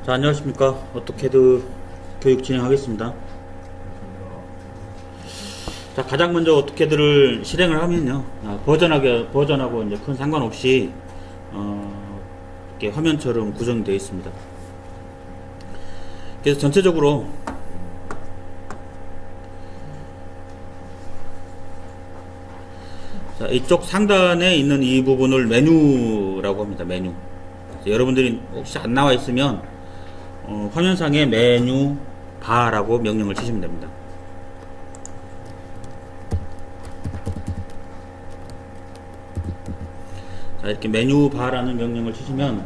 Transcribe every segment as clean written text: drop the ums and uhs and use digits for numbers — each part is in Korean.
자, 안녕하십니까. 오토캐드 교육 진행하겠습니다. 자, 가장 먼저 오토캐드를 실행을 하면요. 버전하고 이제 큰 상관없이, 이렇게 화면처럼 구성되어 있습니다. 그래서 전체적으로, 자, 이쪽 상단에 있는 이 부분을 메뉴라고 합니다. 메뉴. 여러분들이 혹시 안 나와 있으면, 화면상에 메뉴 바라고 명령을 치시면 됩니다. 자, 이렇게 메뉴 바라는 명령을 치시면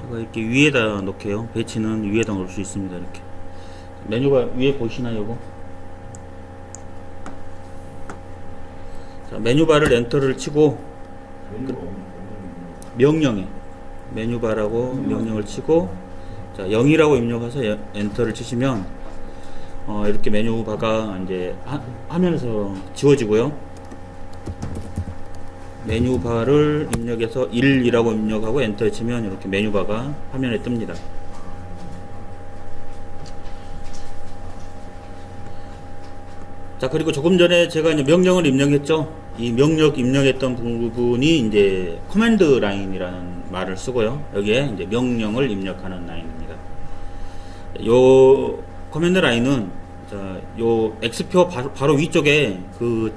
제가 이렇게 위에다 놓게요. 배치는 위에다 놓을 수 있습니다. 이렇게 메뉴가 위에 보이시나요? 이거? 자, 메뉴바를 엔터를 치고 명령에 메뉴바라고 명령을 치고, 자, 0이라고 입력해서 엔터를 치시면 이렇게 메뉴바가 이제 화면에서 지워지고요. 메뉴바를 입력해서 1이라고 입력하고 엔터 치면 이렇게 메뉴바가 화면에 뜹니다. 자, 그리고 조금 전에 제가 이제 명령을 입력했죠. 이 명령 입력했던 부분이 이제 커맨드 라인이라는 말을 쓰고요. 여기에 이제 명령을 입력하는 라인입니다. 요 커맨드 라인은, 자, 요 X표 바로 위쪽에 그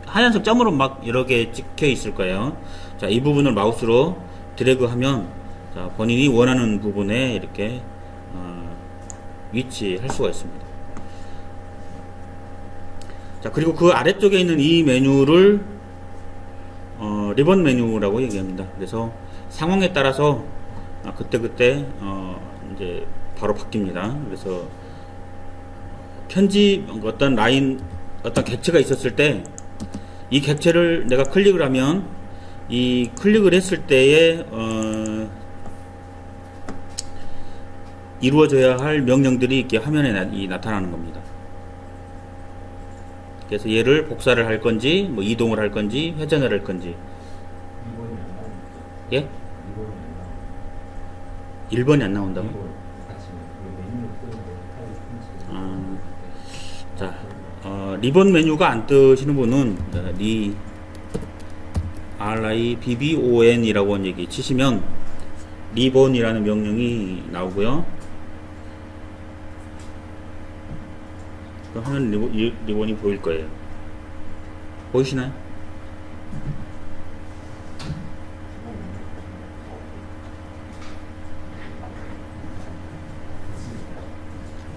하얀색 점으로 막 여러 개 찍혀 있을 거예요. 자, 이 부분을 마우스로 드래그 하면, 자, 본인이 원하는 부분에 이렇게 위치할 수가 있습니다. 자, 그리고 그 아래쪽에 있는 이 메뉴를 리본 메뉴라고 얘기합니다. 그래서 상황에 따라서 그때 이제 바로 바뀝니다. 그래서 편집 어떤 라인, 어떤 객체가 있었을 때 이 객체를 내가 클릭을 하면 이 클릭을 했을 때에 이루어져야 할 명령들이 이렇게 화면에 나타나는 겁니다. 그래서 얘를 복사를 할 건지, 뭐 이동을 할 건지, 회전을 할 건지. 2번이 안 나옵니까? 예? 1번이 안 나온다고? 자, 리본 메뉴가 안 뜨시는 분은 RIBBON 이라고 얘기 치시면 리본이라는 명령이 나오고요. 화면 리본이 보일 거예요. 보이시나요?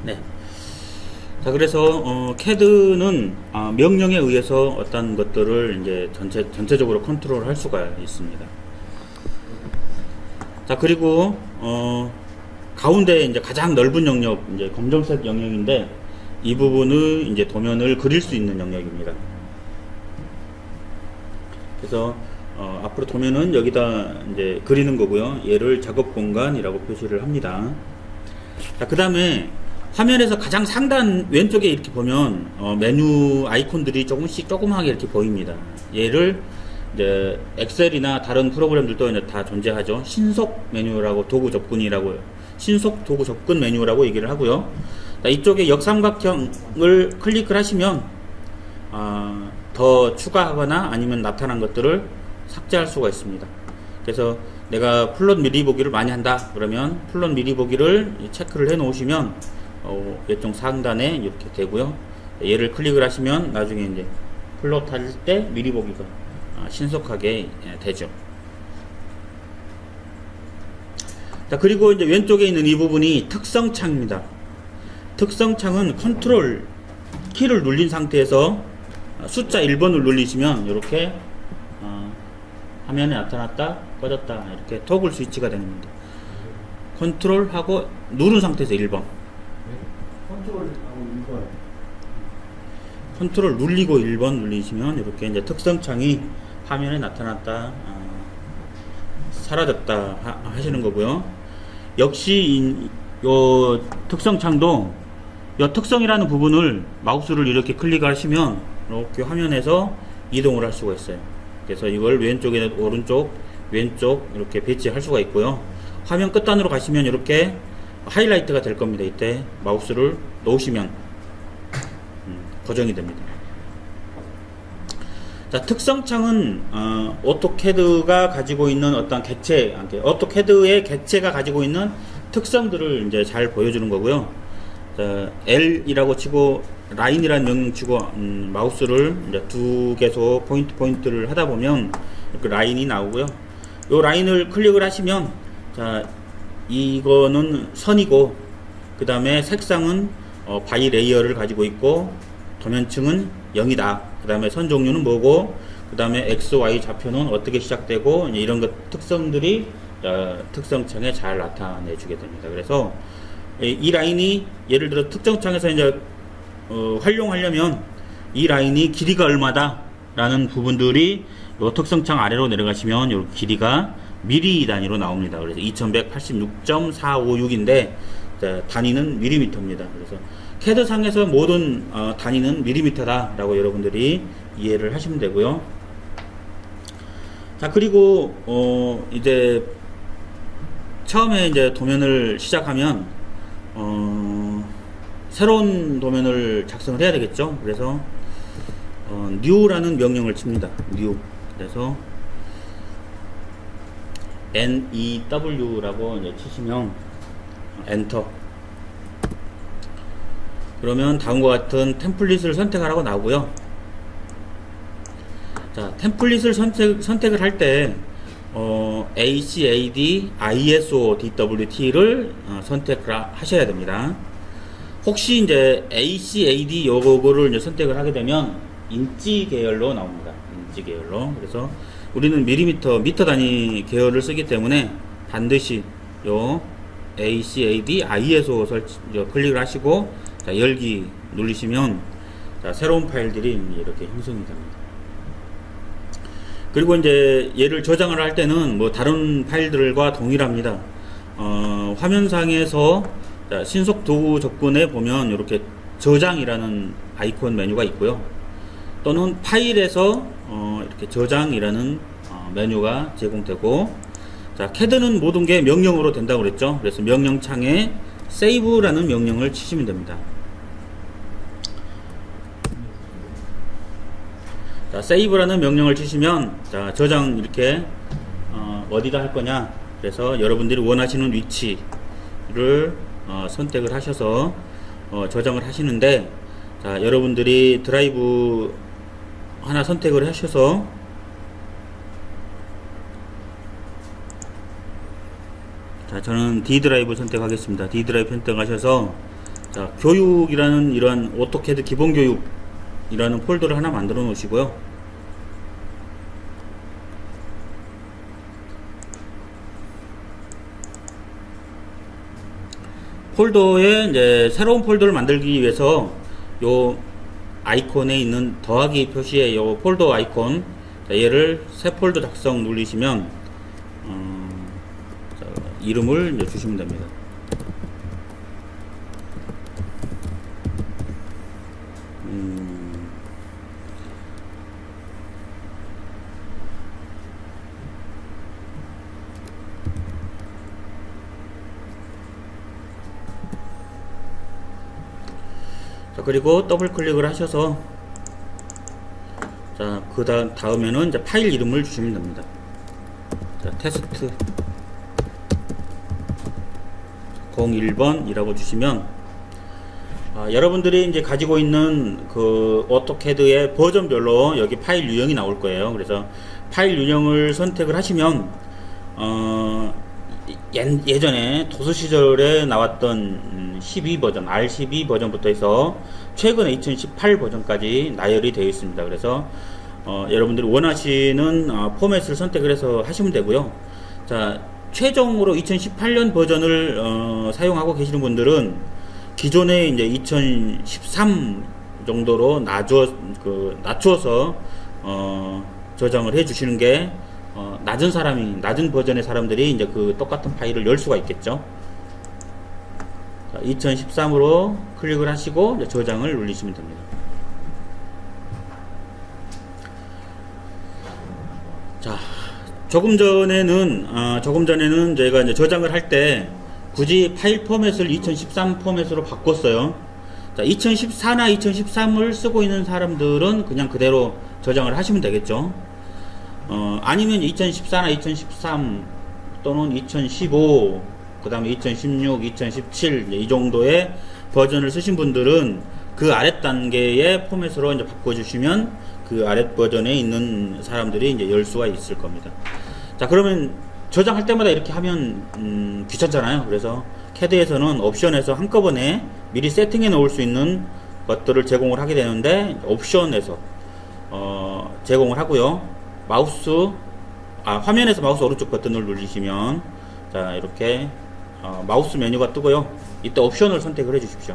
네. 자, 그래서 CAD는 명령에 의해서 어떤 것들을 이제 전체적으로 컨트롤할 수가 있습니다. 자, 그리고 가운데 이제 가장 넓은 영역, 이제 검정색 영역인데, 이 부분은 이제 도면을 그릴 수 있는 영역입니다. 그래서 앞으로 도면은 여기다 이제 그리는 거고요. 얘를 작업 공간이라고 표시를 합니다. 자, 그 다음에 화면에서 가장 상단 왼쪽에 이렇게 보면 메뉴 아이콘들이 조그맣게 이렇게 보입니다. 얘를 이제 엑셀이나 다른 프로그램들도 이제 다 존재하죠. 신속 메뉴라고, 도구 접근이라고, 신속 도구 접근 메뉴라고 얘기를 하고요. 자, 이쪽에 역삼각형을 클릭을 하시면 더 추가하거나 아니면 나타난 것들을 삭제할 수가 있습니다. 그래서 내가 플롯 미리 보기를 많이 한다 그러면 플롯 미리 보기를 체크를 해 놓으시면 이쪽 상단에 이렇게 되고요. 얘를 클릭을 하시면 나중에 이제 플롯 할 때 미리 보기가 신속하게 되죠. 자, 그리고 이제 왼쪽에 있는 이 부분이 특성창입니다. 특성창은 컨트롤 키를 눌린 상태에서 숫자 1번을 누르시면 이렇게 화면에 나타났다 꺼졌다 이렇게 토글 스위치가 됩니다. 컨트롤 하고 누른 상태에서 1번, 컨트롤 눌리고 1번 누르시면 이렇게 이제 특성창이 화면에 나타났다 사라졌다 하시는 거고요. 역시 요 특성창도 이 특성이라는 부분을 마우스를 이렇게 클릭하시면 이렇게 화면에서 이동을 할 수가 있어요. 그래서 이걸 왼쪽에 오른쪽, 왼쪽 이렇게 배치할 수가 있고요. 화면 끝단으로 가시면 이렇게 하이라이트가 될 겁니다. 이때 마우스를 놓으시면 고정이 됩니다. 자, 특성창은 오토캐드가 가지고 있는 어떤 객체, 오토캐드의 객체가 가지고 있는 특성들을 이제 잘 보여주는 거고요. 자, L이라고 치고 라인이라는 명령 치고 마우스를 이제 두 개소 포인트를 하다 보면 이렇게 라인이 나오고요. 이 라인을 클릭을 하시면 자, 이거는 선이고 그 다음에 색상은 바이 레이어를 가지고 있고 도면층은 0이다. 그 다음에 선 종류는 뭐고 그 다음에 X, Y 좌표는 어떻게 시작되고 이런 것 특성들이 특성창에 잘 나타내 주게 됩니다. 그래서 이 라인이 예를 들어 특정창에서 이제 활용하려면 이 라인이 길이가 얼마다 라는 부분들이 요 특성창 아래로 내려가시면 요 길이가 미리 단위로 나옵니다. 그래서 2186.456인데 단위는 밀리미터입니다. 그래서 캐드상에서 모든 단위는 밀리미터다 라고 여러분들이 이해를 하시면 되고요. 자, 그리고 이제 처음에 이제 도면을 시작하면 새로운 도면을 작성을 해야 되겠죠. 그래서 new라는 명령을 칩니다. new. 그래서 new라고 이제 치시면 엔터. 그러면 다음과 같은 템플릿을 선택하라고 나오고요. 자, 템플릿을 선택을 할 때 ACAD, ISO, DWT를 선택하셔야 됩니다. 혹시 이제 ACAD 요거를 이제 선택을 하게 되면 인치 계열로 나옵니다. 인치 계열로. 그래서 우리는 밀리미터, 미터 단위 계열을 쓰기 때문에 반드시 요 ACAD, ISO 클릭을 하시고 자, 열기 누르시면 자, 새로운 파일들이 이렇게 형성이 됩니다. 그리고 이제 얘를 저장을 할 때는 뭐 다른 파일들과 동일합니다. 화면상에서 자, 신속 도구 접근에 보면 이렇게 저장이라는 아이콘 메뉴가 있고요. 또는 파일에서 이렇게 저장이라는 메뉴가 제공되고, 자, CAD는 모든 게 명령으로 된다고 그랬죠. 그래서 명령창에 save라는 명령을 치시면 됩니다. 자, save라는 명령을 치시면 자, 저장 이렇게 어디다 할 거냐. 그래서 여러분들이 원하시는 위치를 선택을 하셔서 저장을 하시는데, 자, 여러분들이 드라이브 하나 선택을 하셔서 자, 저는 D 드라이브 선택하겠습니다. D 드라이브 선택하셔서 자, 교육이라는 이러한 오토캐드 기본 교육이라는 폴더를 하나 만들어 놓으시고요. 폴더에 이제 새로운 폴더를 만들기 위해서 요 아이콘에 있는 더하기 표시의 요 폴더 아이콘, 자, 얘를 새 폴더 작성 누르시면 자, 이름을 이제 주시면 됩니다. 자, 그리고 더블 클릭을 하셔서 자, 그 다음에는 이제 파일 이름을 주시면 됩니다. 자, 테스트 01번이라고 주시면 여러분들이 이제 가지고 있는 그 오토캐드의 버전별로 여기 파일 유형이 나올 거예요. 그래서 파일 유형을 선택을 하시면 예전에 도서 시절에 나왔던 12 버전, R12 버전부터 해서 최근에 2018 버전까지 나열이 되어 있습니다. 그래서 여러분들이 원하시는 포맷을 선택을 해서 하시면 되고요. 자, 최종으로 2018년 버전을 사용하고 계시는 분들은 기존에 이제 2013 정도로 낮춰서 저장을 해 주시는 게 낮은 버전의 사람들이 이제 그 똑같은 파일을 열 수가 있겠죠. 2013으로 클릭을 하시고 이제 저장을 누르시면 됩니다. 자, 조금 전에는 저희가 이제 저장을 할 때 굳이 파일 포맷을 2013 포맷으로 바꿨어요. 자, 2014나 2013을 쓰고 있는 사람들은 그냥 그대로 저장을 하시면 되겠죠. 아니면 2014나 2013 또는 2015, 그 다음에 2016, 2017 이 정도의 버전을 쓰신 분들은 그 아랫 단계의 포맷으로 이제 바꿔주시면 그 아랫 버전에 있는 사람들이 이제 열 수가 있을 겁니다. 자, 그러면 저장할 때마다 이렇게 하면 귀찮잖아요. 그래서 CAD에서는 옵션에서 한꺼번에 미리 세팅해 놓을 수 있는 것들을 제공을 하게 되는데 옵션에서 제공을 하고요. 화면에서 마우스 오른쪽 버튼을 누르시면 자, 이렇게 마우스 메뉴가 뜨고요. 이때 옵션을 선택을 해 주십시오.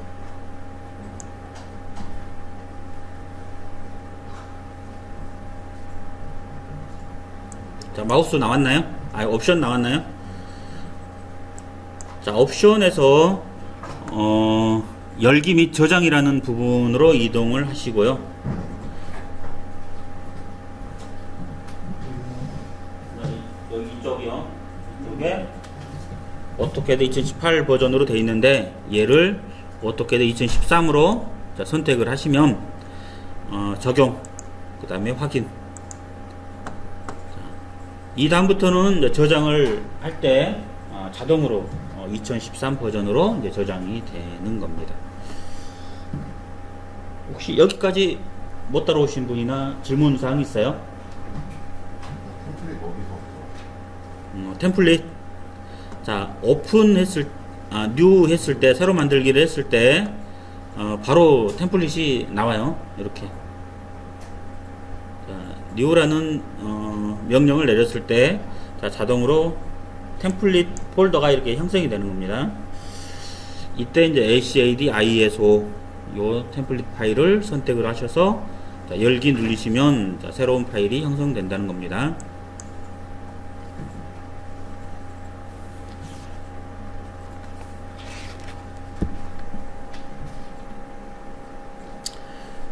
자, 마우스 나왔나요? 옵션 나왔나요? 자, 옵션에서 열기 및 저장이라는 부분으로 이동을 하시고요. 여기 이쪽이요. 이쪽에 오토캐드 2018 버전으로 되어 있는데 얘를 오토캐드 2013으로 선택을 하시면 적용, 그 다음에 확인. 이 다음부터는 저장을 할 때 자동으로 2013 버전으로 이제 저장이 되는 겁니다. 혹시 여기까지 못 따라오신 분이나 질문 사항 있어요? 템플릿. 자, 오픈 했을 뉴 했을 때, 새로 만들기를 했을 때 바로 템플릿이 나와요. 이렇게. 자, 뉴라는 명령을 내렸을 때 자동으로 템플릿 폴더가 이렇게 형성이 되는 겁니다. 이때 이제 ACAD ISO 요 템플릿 파일을 선택을 하셔서 열기 누르시면 새로운 파일이 형성된다는 겁니다.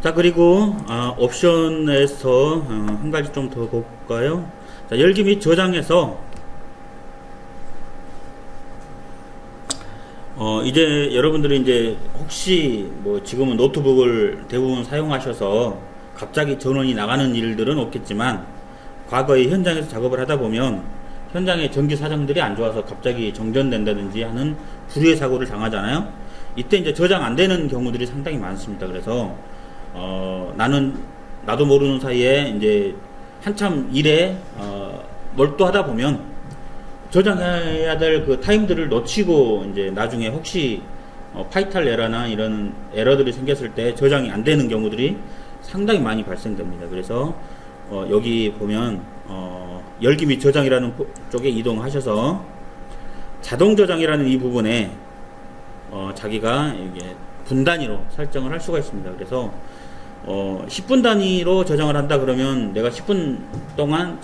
자, 그리고 옵션에서 한 가지 좀 더 볼까요? 자, 열기 및 저장에서 이제 여러분들이 이제 혹시 뭐 지금은 노트북을 대부분 사용하셔서 갑자기 전원이 나가는 일들은 없겠지만 과거에 현장에서 작업을 하다 보면 현장의 전기 사정들이 안 좋아서 갑자기 정전된다든지 하는 불의의 사고를 당하잖아요. 이때 이제 저장 안 되는 경우들이 상당히 많습니다. 그래서 나도 모르는 사이에 이제 한참 일에 몰두하다 보면 저장해야 될 그 타임들을 놓치고 이제 나중에 혹시 파이탈 에러나 이런 에러들이 생겼을 때 저장이 안 되는 경우들이 상당히 많이 발생됩니다. 그래서 여기 보면 열기 및 저장이라는 쪽에 이동하셔서 자동 저장이라는 이 부분에 자기가 이게 분 단위로 설정을 할 수가 있습니다. 그래서 10분 단위로 저장을 한다 그러면 내가 10분 동안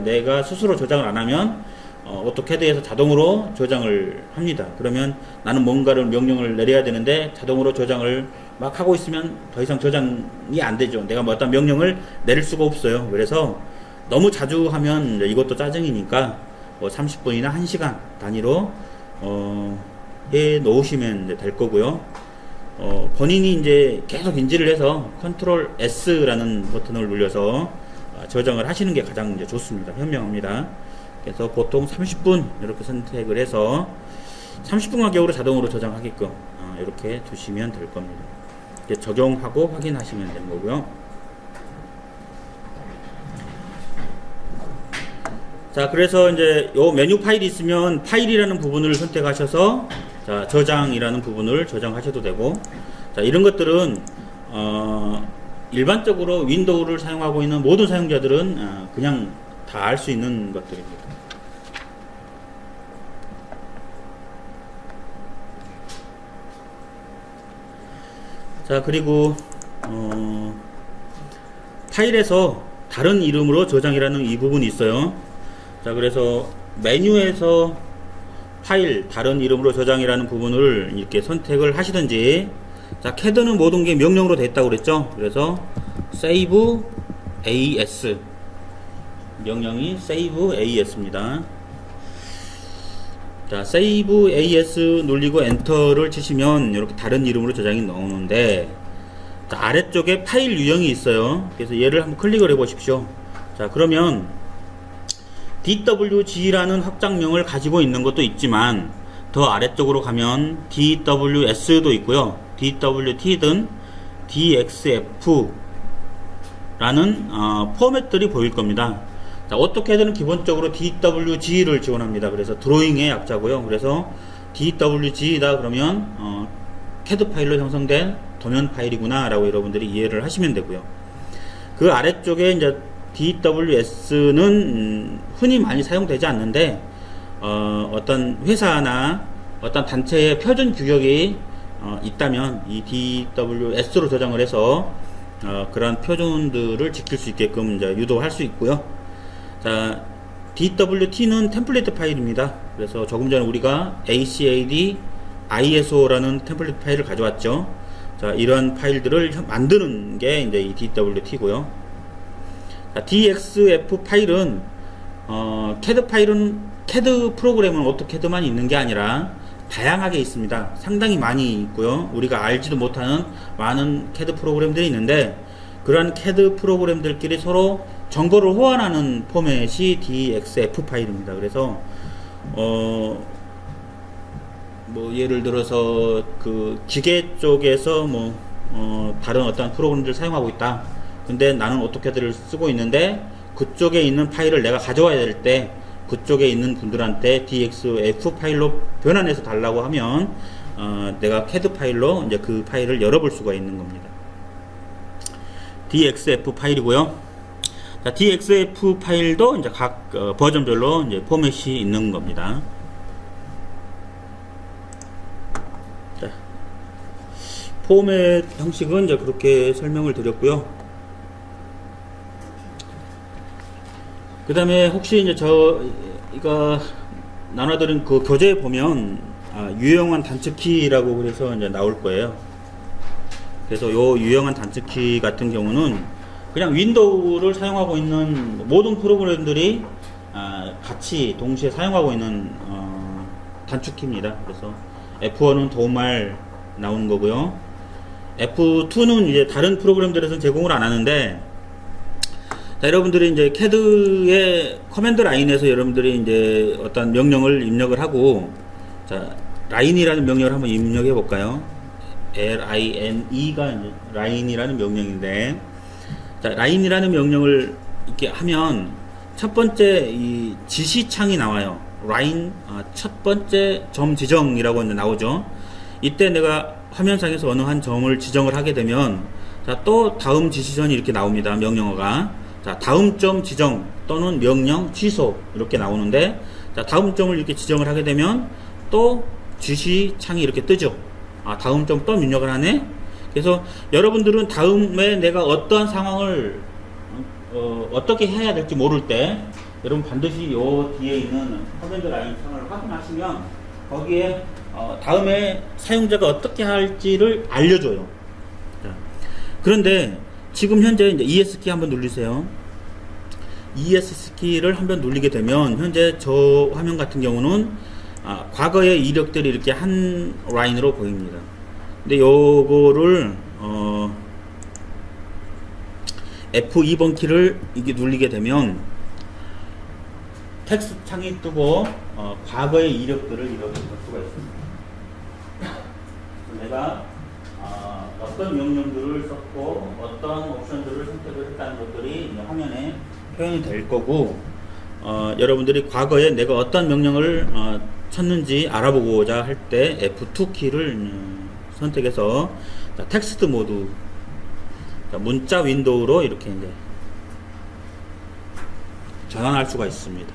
내가 스스로 저장을 안 하면 오토캐드에서 자동으로 저장을 합니다. 그러면 나는 뭔가를 명령을 내려야 되는데 자동으로 저장을 막 하고 있으면 더 이상 저장이 안 되죠. 내가 뭐 어떤 명령을 내릴 수가 없어요. 그래서 너무 자주 하면 이것도 짜증이니까 30분이나 1시간 단위로 해 놓으시면 될 거고요. 본인이 이제 계속 인지를 해서 컨트롤 S라는 버튼을 눌려서 저장을 하시는 게 가장 이제 좋습니다. 현명합니다. 그래서 보통 30분 이렇게 선택을 해서 30분 간격으로 자동으로 저장하게끔 이렇게 두시면 될 겁니다. 이렇게 적용하고 확인하시면 되는 거고요. 자, 그래서 이제 요 메뉴 파일이 있으면 파일이라는 부분을 선택하셔서 자, 저장이라는 부분을 저장하셔도 되고, 자, 이런 것들은 일반적으로 윈도우를 사용하고 있는 모든 사용자들은 그냥 다 알 수 있는 것들입니다. 자, 그리고 파일에서 다른 이름으로 저장이라는 이 부분이 있어요. 자, 그래서 메뉴에서 파일 다른 이름으로 저장이라는 부분을 이렇게 선택을 하시든지, 자, CAD는 모든 게 명령으로 됐다고 그랬죠. 그래서 save as, 명령이 save as입니다. 자, save as 눌리고 엔터를 치시면 이렇게 다른 이름으로 저장이 나오는데, 자, 아래쪽에 파일 유형이 있어요. 그래서 얘를 한번 클릭을 해 보십시오. 자, 그러면 DWG라는 확장명을 가지고 있는 것도 있지만, 더 아래쪽으로 가면 DWS도 있고요, DWT든 DXF라는 포맷들이 보일 겁니다. 자, 어떻게든 기본적으로 DWG를 지원합니다. 그래서 드로잉의 약자고요. 그래서 DWG다 그러면 CAD 파일로 형성된 도면 파일이구나 라고 여러분들이 이해를 하시면 되고요. 그 아래쪽에 이제 DWS는 흔히 많이 사용되지 않는데, 어떤 회사나 어떤 단체의 표준 규격이 있다면 이 DWS로 저장을 해서 그런 표준들을 지킬 수 있게끔 이제 유도할 수 있고요. 자, DWT는 템플릿 파일입니다. 그래서 조금 전에 우리가 ACAD ISO라는 템플릿 파일을 가져왔죠. 자, 이런 파일들을 만드는 게 이제 이 DWT고요. 자, DXF 파일은 CAD 프로그램은 오토캐드만 있는 게 아니라 다양하게 있습니다. 상당히 많이 있고요. 우리가 알지도 못하는 많은 CAD 프로그램들이 있는데, 그러한 CAD 프로그램들끼리 서로 정보를 호환하는 포맷이 DXF 파일입니다. 그래서 뭐 예를 들어서 그 기계 쪽에서 다른 어떤 프로그램들을 사용하고 있다. 근데 나는 오토캐드를 쓰고 있는데 그쪽에 있는 파일을 내가 가져와야 될 때 그쪽에 있는 분들한테 DXF 파일로 변환해서 달라고 하면 내가 CAD 파일로 이제 그 파일을 열어볼 수가 있는 겁니다. DXF 파일이고요. 자, DXF 파일도 이제 각 버전별로 이제 포맷이 있는 겁니다. 자, 포맷 형식은 이제 그렇게 설명을 드렸고요. 그 다음에 혹시 이제 저희가 나눠드린 그 교재에 보면 유용한 단축키라고 그래서 이제 나올 거예요. 그래서 요 유용한 단축키 같은 경우는 그냥 윈도우를 사용하고 있는 모든 프로그램들이 같이 동시에 사용하고 있는 단축키입니다. 그래서 F1은 도움말 나오는 거고요. F2는 이제 다른 프로그램들에서는 제공을 안 하는데, 자, 여러분들이 이제 CAD의 커맨드 라인에서 여러분들이 이제 어떤 명령을 입력을 하고, 자, 라인이라는 명령을 한번 입력해 볼까요? LINE가 이제 라인이라는 명령인데, 자, 라인이라는 명령을 이렇게 하면 첫 번째 이 지시창이 나와요. 라인 첫 번째 점 지정이라고 이제 나오죠. 이때 내가 화면상에서 어느 한 점을 지정을 하게 되면, 자, 또 다음 지시선이 이렇게 나옵니다. 명령어가. 자, 다음 점 지정 또는 명령 취소 이렇게 나오는데, 자, 다음 점을 이렇게 지정을 하게 되면 또 지시창이 이렇게 뜨죠. 다음 점 또 입력을 하네. 그래서 여러분들은 다음에 내가 어떠한 상황을 어떻게 해야 될지 모를 때, 여러분 반드시 요 뒤에 있는 커맨드 라인 창을 확인하시면 거기에 다음에 사용자가 어떻게 할지를 알려줘요. 자, 그런데 지금 현재 이제 ES키 한번 누르세요. ES키를 한번 누르게 되면 현재 저 화면 같은 경우는 과거의 이력들이 이렇게 한 라인으로 보입니다. 근데 요거를 F2번 키를 이게 누르게 되면 텍스트 창이 뜨고 과거의 이력들을 이렇게 볼 수가 있습니다. 내가 어떤 명령들을 썼고 어떤 옵션들을 선택을 했다는 것들이 화면에 표현이 될 거고, 여러분들이 과거에 내가 어떤 명령을 쳤는지 알아보고자 할 때 F2 키를 선택해서, 자, 텍스트 모드, 자, 문자 윈도우로 이렇게 이제 전환할 수가 있습니다.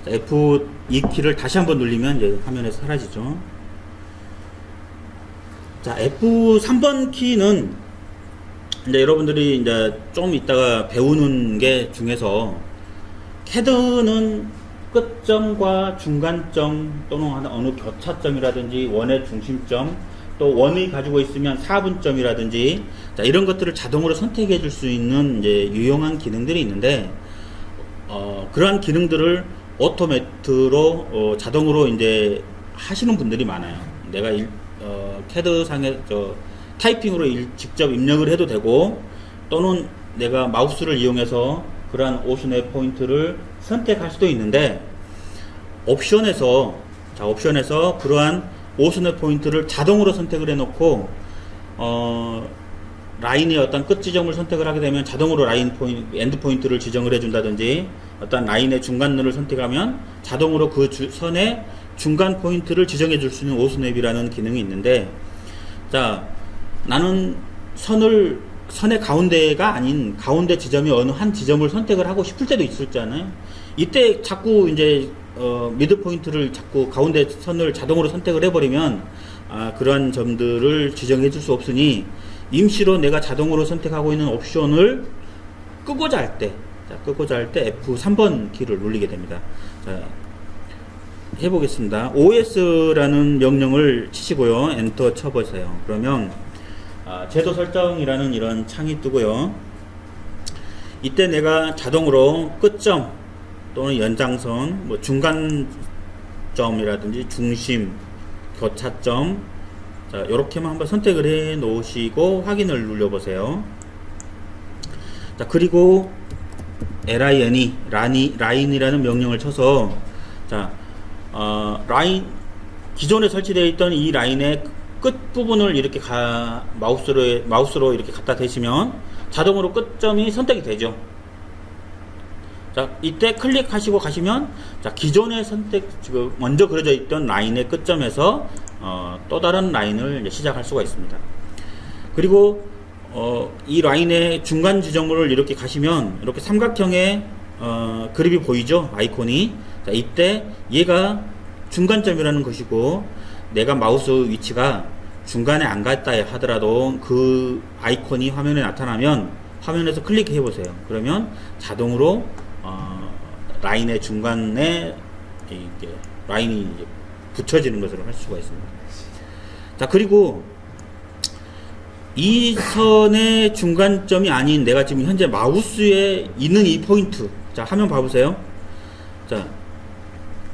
자, F2 키를 다시 한번 누르면 이제 화면에서 사라지죠. 자, F3번 키는 이제 여러분들이 이제 좀 이따가 배우는 게 중에서 CAD는 끝점과 중간점 또는 어느 교차점이라든지 원의 중심점, 또 원이 가지고 있으면 4분점이라든지 이런 것들을 자동으로 선택해 줄 수 있는 이제 유용한 기능들이 있는데, 그러한 기능들을 오토매트로 자동으로 이제 하시는 분들이 많아요. 내가 캐드 상에 타이핑으로 직접 입력을 해도 되고, 또는 내가 마우스를 이용해서 그러한 오순의 포인트를 선택할 수도 있는데, 옵션에서 그러한 오순의 포인트를 자동으로 선택을 해놓고, 라인의 어떤 끝 지점을 선택을 하게 되면 자동으로 엔드 포인트를 지정을 해준다든지, 어떤 라인의 중간선을 선택하면 자동으로 그 선의 중간 포인트를 지정해 줄 수 있는 오스냅이라는 기능이 있는데, 자, 나는 선의 가운데가 아닌 가운데 지점이 어느 한 지점을 선택을 하고 싶을 때도 있었잖아요. 이때 자꾸 이제 미드 포인트를 자꾸 가운데 선을 자동으로 선택을 해버리면 그러한 점들을 지정해 줄 수 없으니, 임시로 내가 자동으로 선택하고 있는 옵션을 끄고자 할 때 F3번 키를 누르게 됩니다. 자, 해보겠습니다. OS라는 명령을 치시고요. 엔터 쳐보세요. 그러면 제도 설정이라는 이런 창이 뜨고요. 이때 내가 자동으로 끝점 또는 연장선, 뭐 중간점이라든지 중심, 교차점, 자, 요렇게만 한번 선택을 해 놓으시고 확인을 눌러 보세요. 자, 그리고 라인이라는 명령을 쳐서, 자, 기존에 설치되어 있던 이 라인의 끝 부분을 이렇게 마우스로 이렇게 갖다 대시면 자동으로 끝점이 선택이 되죠. 자, 이때 클릭하시고 가시면, 자, 기존에 지금 먼저 그려져 있던 라인의 끝점에서 또 다른 라인을 이제 시작할 수가 있습니다. 그리고 이 라인의 중간 지점을 이렇게 가시면 이렇게 삼각형의 그립이 보이죠? 아이콘이. 자, 이때 얘가 중간점이라는 것이고, 내가 마우스 위치가 중간에 안 갔다 하더라도 그 아이콘이 화면에 나타나면 화면에서 클릭해 보세요. 그러면 자동으로 라인의 중간에 이게 라인이 이제 붙여지는 것으로 할 수가 있습니다. 자, 그리고 이 선의 중간점이 아닌 내가 지금 현재 마우스에 있는 이 포인트, 자, 화면 봐보세요. 자,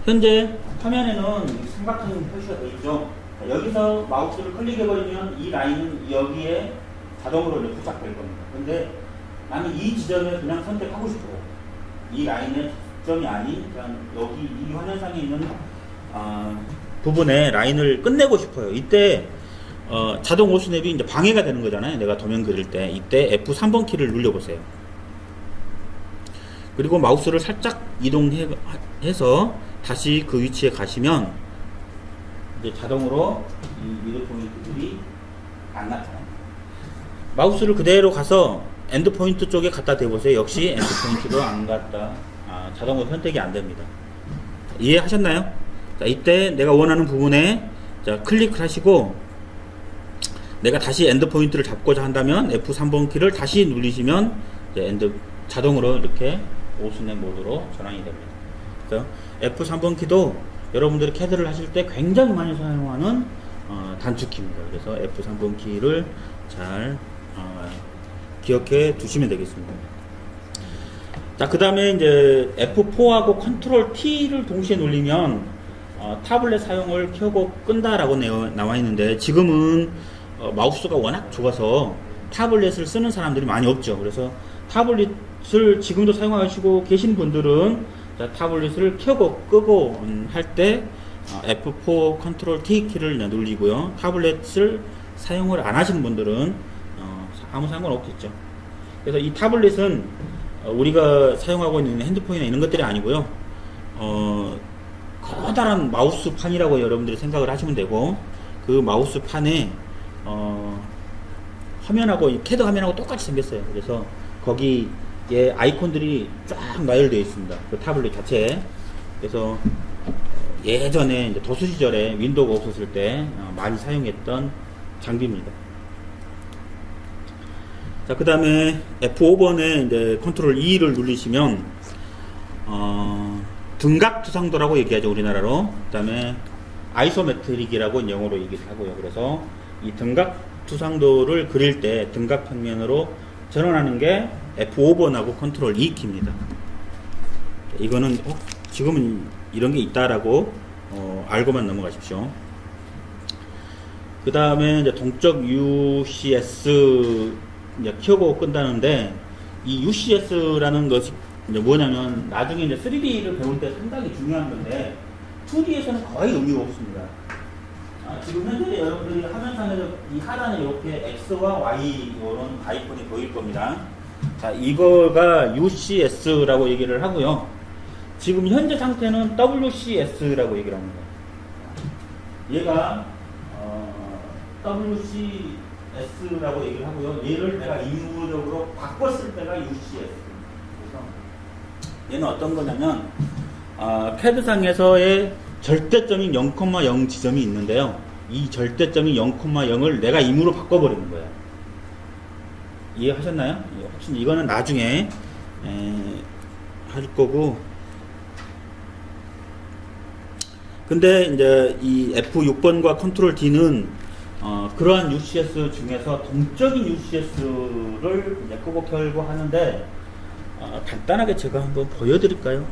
현재 화면에는 삼각형 표시가 되어 있죠. 자, 여기서 마우스를 클릭해버리면 이 라인은 여기에 자동으로 이렇게 부착될 겁니다. 근데 나는 이 지점을 그냥 선택하고 싶어요. 이 라인의 지점이 아닌 그냥 여기 이 화면상에 있는 부분에 라인을 끝내고 싶어요. 이때 자동 오스냅이 이제 방해가 되는 거잖아요. 내가 도면 그릴 때. 이때 F3번 키를 눌러보세요. 그리고 마우스를 살짝 이동해서 다시 그 위치에 가시면 이제 자동으로 이 미드 포인트들이 안 나타나요. 마우스를 그대로 가서 엔드 포인트 쪽에 갖다 대보세요. 역시 엔드 포인트도 안 갔다. 자동으로 선택이 안 됩니다. 이해하셨나요? 자, 이때 내가 원하는 부분에 자, 클릭을 하시고, 내가 다시 엔드 포인트를 잡고자 한다면 F3번 키를 다시 누르시면 이제 자동으로 이렇게 오스냅 모드로 전환이 됩니다. 그래서 F3번 키도 여러분들이 캐드를 하실 때 굉장히 많이 사용하는 단축키입니다. 그래서 F3번 키를 잘 기억해 두시면 되겠습니다. 자, 그 다음에 이제 F4하고 컨트롤 T를 동시에 눌리면 타블렛 사용을 켜고 끈다라고 나와 있는데, 지금은 마우스가 워낙 좋아서 타블렛을 쓰는 사람들이 많이 없죠. 그래서 타블렛을 지금도 사용하시고 계신 분들은 타블렛을 켜고 끄고 할 때 F4 컨트롤 T 키를 눌리고요. 타블렛을 사용을 안 하시는 분들은 아무 상관없겠죠. 그래서 이 타블렛은 우리가 사용하고 있는 핸드폰이나 이런 것들이 아니고요. 커다란 마우스판이라고 여러분들이 생각을 하시면 되고, 그 마우스판에 화면하고 캐드 화면하고 똑같이 생겼어요. 그래서 거기에 아이콘들이 쫙 나열되어 있습니다. 그 타블렛 자체에. 그래서 예전에 이제 도수 시절에 윈도우가 없었을 때 많이 사용했던 장비입니다. 자, 그 다음에 F5번에 이제 컨트롤 E를 누르시면 등각투상도라고 얘기하죠, 우리나라로. 그 다음에 아이소메트릭이라고 영어로 얘기를 하고요. 그래서 이 등각투상도를 그릴 때 등각평면으로 전환하는 게 F5번하고 컨트롤 E 키입니다. 이거는 지금은 이런 게 있다라고 알고만 넘어가십시오. 그 다음에 이제 동적 UCS 이제 키워보고 끈다는데, 이 UCS라는 것이 이제 뭐냐면 나중에 이제 3D를 배울 때 상당히 중요한 건데 2D에서는 거의 의미가 없습니다. 지금 현재 여러분들이 화면상에서 이 하단에 이렇게 X와 Y 이런 아이콘이 보일 겁니다. 자, 이거가 UCS라고 얘기를 하고요. 지금 현재 상태는 WCS라고 얘기를 합니다. 얘가 WCS라고 얘기를 하고요. 얘를 내가 임무적으로 바꿨을 때가 UCS. 그래서 얘는 어떤 거냐면 패드상에서의 절대점이 0,0 지점이 있는데요. 이 절대점이 0,0을 내가 임으로 바꿔버리는 거예요. 이해하셨나요? 혹시 이거는 나중에 할 거고. 근데 이제 이 F6번과 컨트롤 D는 그러한 UCS 중에서 동적인 UCS를 끄고 켜고 하는데, 간단하게 제가 한번 보여드릴까요?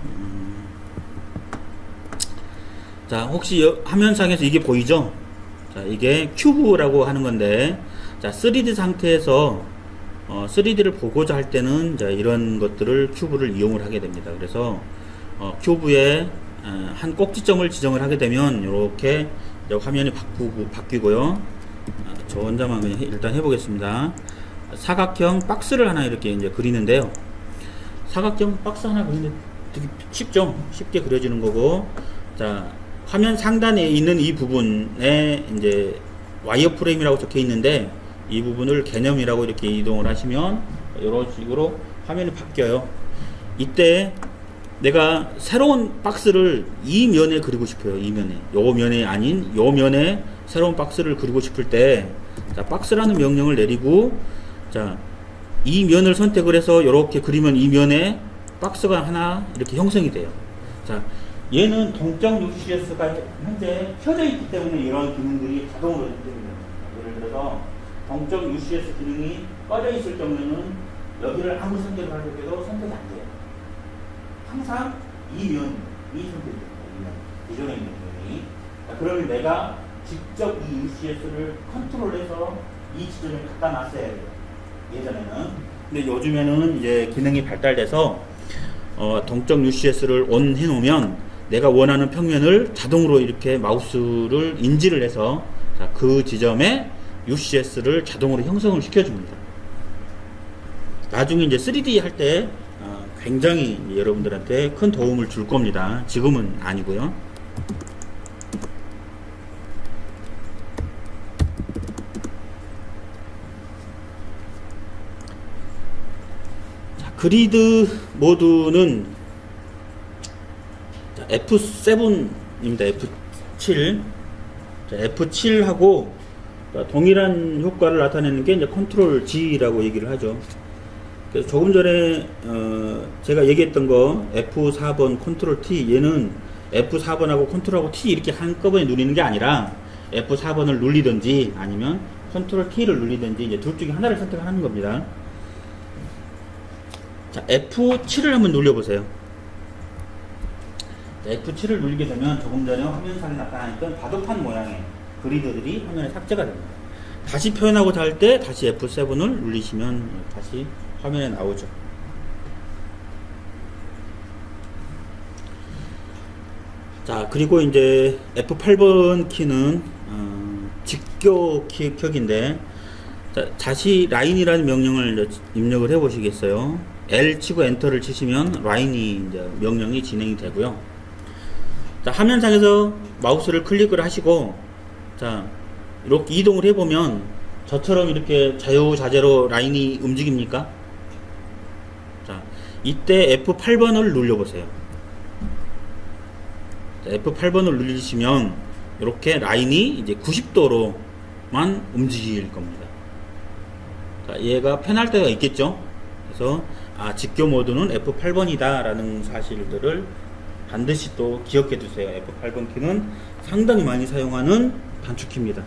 자, 혹시 화면상에서 이게 보이죠? 자, 이게 큐브라고 하는 건데, 자, 3D 상태에서 3D를 보고자 할 때는 자, 이런 것들을 큐브를 이용을 하게 됩니다. 그래서 큐브에 한 꼭지점을 지정을 하게 되면 이렇게 화면이 바뀌고요. 저 혼자만 그냥 일단 해보겠습니다. 사각형 박스를 하나 이렇게 이제 그리는데요. 사각형 박스 하나 그리는데 되게 쉽죠? 쉽게 그려지는 거고. 자, 화면 상단에 있는 이 부분에 이제 와이어프레임이라고 적혀 있는데, 이 부분을 개념이라고 이렇게 이동을 하시면 이런 식으로 화면이 바뀌어요. 이때 내가 새로운 박스를 이 면에 그리고 싶어요. 이 면에. 요 면에 아닌 요 면에 새로운 박스를 그리고 싶을 때, 자, 박스라는 명령을 내리고, 자, 이 면을 선택을 해서 이렇게 그리면 이 면에 박스가 하나 이렇게 형성이 돼요. 자, 얘는 동적 UCS가 현재 켜져 있기 때문에 이런 기능들이 자동으로 됩니다. 예를 들어서 동적 UCS 기능이 꺼져 있을 경우에는 여기를 아무 선택을 하려고 해도 선택이 안 돼요. 항상 이 면이 선택이 됩니다. 기존에 있는 면이. 그러면 내가 직접 이 UCS를 컨트롤해서 이 지점에 갖다 놨어야 돼요. 예전에는. 근데 요즘에는 이제 기능이 발달돼서 동적 UCS를 ON 해놓으면 내가 원하는 평면을 자동으로 이렇게 마우스를 인지를 해서, 자, 그 지점에 UCS를 자동으로 형성을 시켜줍니다. 나중에 이제 3D 할 때 굉장히 여러분들한테 큰 도움을 줄 겁니다. 지금은 아니고요. 자, 그리드 모드는 F7입니다. F7. 자, F7하고 동일한 효과를 나타내는 게 이제 컨트롤 G라고 얘기를 하죠. 그래서 조금 전에 제가 얘기했던 거 F4번 컨트롤 T, 얘는 F4번하고 컨트롤하고 T 이렇게 한꺼번에 누르는 게 아니라 F4번을 눌리든지 아니면 컨트롤 T를 눌리든지 이제 둘 중에 하나를 선택하는 겁니다. 자, F7을 한번 눌려보세요. F7을 누르게 되면 조금 전에 화면상에 나타나있던 바둑판 모양의 그리드들이 화면에 삭제가 됩니다. 다시 표현하고자 할 때 다시 F7을 눌리시면 다시 화면에 나오죠. 자, 그리고 이제 F8번 키는 직교 켜기인데, 다시 라인이라는 명령을 입력을 해 보시겠어요? L 치고 엔터를 치시면 라인이 이제 명령이 진행이 되고요. 자, 화면상에서 마우스를 클릭을 하시고, 자, 이렇게 이동을 해보면 저처럼 이렇게 자유자재로 라인이 움직입니까? 자, 이때 F8번을 눌려보세요. 자, F8번을 누르시면 이렇게 라인이 이제 90도로만 움직일 겁니다. 자, 얘가 편할 때가 있겠죠? 그래서 직교 모드는 F8번이다 라는 사실들을 반드시 또 기억해 두세요. F8번 키는 상당히 많이 사용하는 단축키입니다.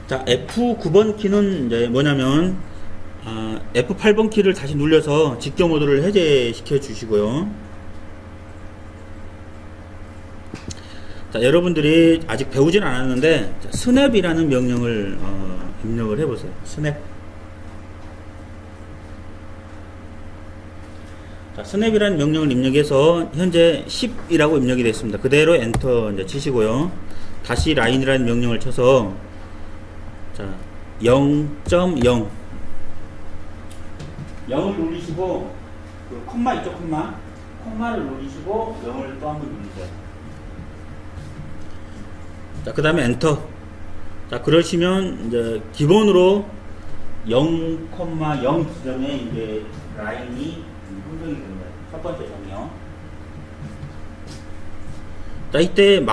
자, F9번 키는 이제 뭐냐면 F8번 키를 다시 눌려서 직경 모드를 해제시켜 주시고요. 자, 여러분들이 아직 배우진 않았는데 스냅이라는 명령을 입력을 해보세요. 스냅. 자, 스냅이라는 명령을 입력해서 현재 10이라고 입력이 됐습니다. 그대로 엔터 이제 치시고요. 다시 라인이라는 명령을 쳐서 자, 0.0 0을 누르시고 그 콤마 있죠, 콤마를 누르시고 0을 또 한번 누르세요. 자, 그 다음에 엔터. 자, 그러시면 이제 기본으로 0,0 지점에 이제 라인이 형성이 됩니다. 첫 번째 점이요. 자, 이때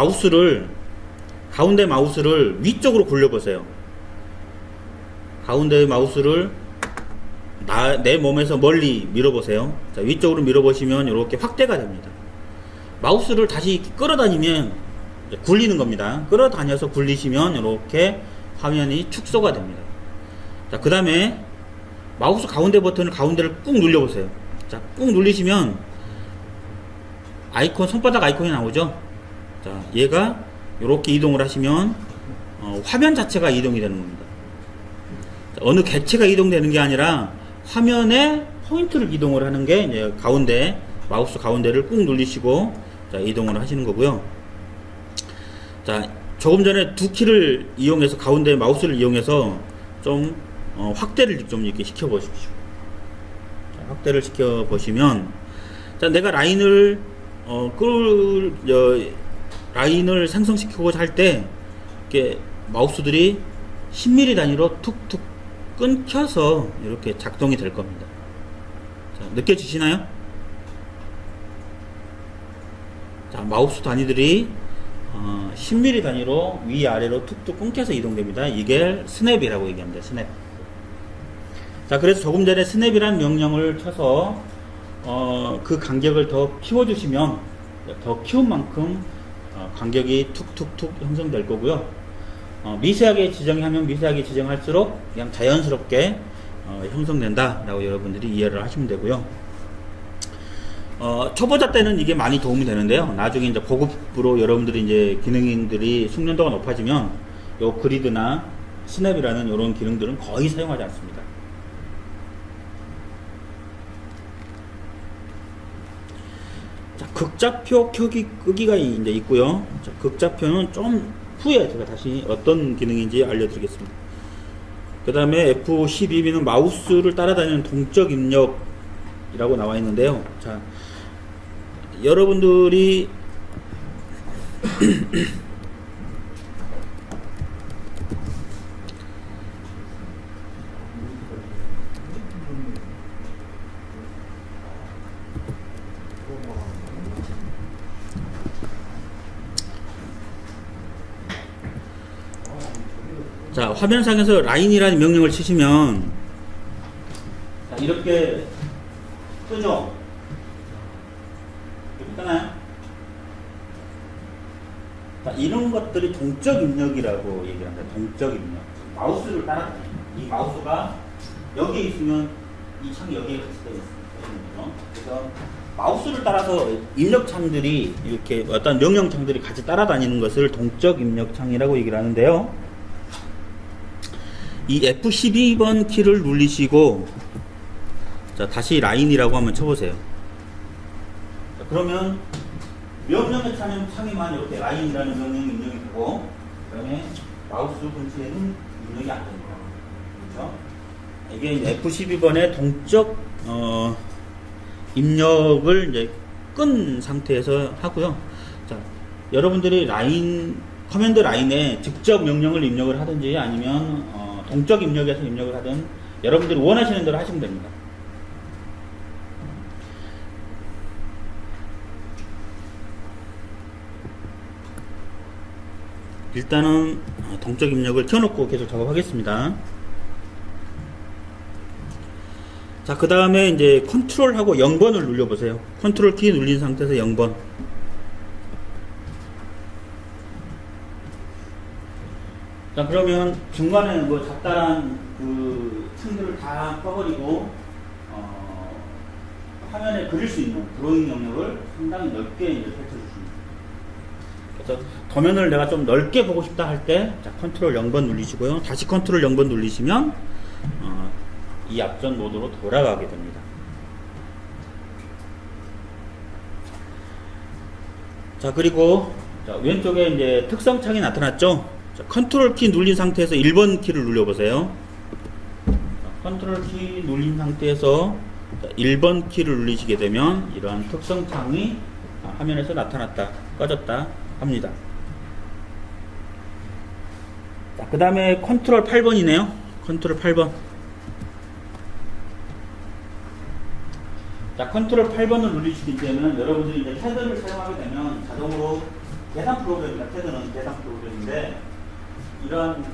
가운데 마우스를 위쪽으로 굴려보세요. 가운데 마우스를 내 몸에서 멀리 밀어보세요. 자, 위쪽으로 밀어보시면 이렇게 확대가 됩니다. 마우스를 다시 끌어다니면 굴리는 겁니다. 끌어다녀서 굴리시면 이렇게 화면이 축소가 됩니다. 자, 그 다음에 마우스 가운데 버튼을 가운데를 꾹 눌려보세요. 자, 꾹 눌리시면 아이콘, 손바닥 아이콘이 나오죠. 자, 얘가 이렇게 이동을 하시면 화면 자체가 이동이 되는 겁니다. 자, 어느 객체가 이동되는 게 아니라 화면에 포인트를 이동을 하는 게 이제 마우스 가운데를 꾹 눌리시고 자, 이동을 하시는 거고요. 자, 조금 전에 두 키를 이용해서 가운데 마우스를 이용해서 좀 확대를 좀 이렇게 시켜 보십시오. 자, 확대를 시켜 보시면 자, 내가 라인을 라인을 생성시키고자 할 때 이렇게 마우스들이 10mm 단위로 툭툭 끊겨서 이렇게 작동이 될 겁니다. 자, 느껴지시나요? 자, 마우스 단위들이 10mm 단위로 위아래로 툭툭 끊겨서 이동됩니다. 이게 스냅이라고 얘기합니다. 스냅. 자, 그래서 조금 전에 스냅이라는 명령을 쳐서 그 간격을 더 키워주시면 더 키운 만큼 간격이 툭툭툭 형성될 거고요. 미세하게 지정하면 미세하게 지정할수록 그냥 자연스럽게 형성된다 라고 여러분들이 이해를 하시면 되고요. 초보자 때는 이게 많이 도움이 되는데요. 나중에 이제 고급으로 여러분들이 이제 기능인들이 숙련도가 높아지면 요 그리드나 스냅이라는 이런 기능들은 거의 사용하지 않습니다. 자, 극좌표 끄기가 이제 있고요. 자, 극좌표는 좀 후에 제가 다시 어떤 기능인지 알려드리겠습니다. 그 다음에 F12B는 마우스를 따라다니는 동적 입력이라고 나와 있는데요. 자, 여러분들이 자, 화면상에서 라인이라는 명령을 치시면 자, 이렇게 뜨죠? 이렇게 뜨나요? 자, 이런 것들이 동적 입력이라고 얘기를 합니다. 동적 입력. 마우스를 따라다니는 이 마우스가 여기에 있으면 이 창이 여기에 같이 떠 있습니다. 그래서 마우스를 따라서 입력창들이 이렇게 어떤 명령창들이 같이 따라다니는 것을 동적 입력창이라고 얘기를 하는데요. 이 F12번 키를 누르시고 자, 다시 라인이라고 한번 쳐보세요. 자, 그러면 명령의 창에만 이렇게 라인이라는 명령이 입력이 되고 그 다음에 마우스 근처에는 입력이 안 됩니다. 그렇죠? 이게 F12번의 동적 입력을 이제 끈 상태에서 하고요. 자, 여러분들이 커맨드 라인에 직접 명령을 입력을 하든지 아니면 동적 입력에서 입력을 하든 여러분들이 원하시는 대로 하시면 됩니다. 일단은 동적 입력을 켜놓고 계속 작업하겠습니다. 자, 그 다음에 이제 컨트롤하고 0번을 눌러보세요. 컨트롤 키 눌린 상태에서 0번. 자, 그러면 중간에 뭐 잡다한 그 틈들을 다 꺼버리고, 화면에 그릴 수 있는 드로잉 영역을 상당히 넓게 이제 펼쳐주십니다. 그래서 도면을 내가 좀 넓게 보고 싶다 할 때, 자, 컨트롤 0번 눌리시고요. 다시 컨트롤 0번 눌리시면, 이 앞전 모드로 돌아가게 됩니다. 자, 그리고, 자, 왼쪽에 이제 특성 창이 나타났죠? 자, 컨트롤 키 눌린 상태에서 1번 키를 눌러보세요. 자, 컨트롤 키 눌린 상태에서 1번 키를 눌리시게 되면 이러한 특성 창이 화면에서 나타났다, 꺼졌다 합니다. 자, 그 다음에 컨트롤 8번이네요. 컨트롤 8번. 자, 컨트롤 8번을 누르시게 되면 여러분들이 이제 캐드를 사용하게 되면 자동으로 계산 프로그램입니다. 캐드는 계산 프로그램인데 이런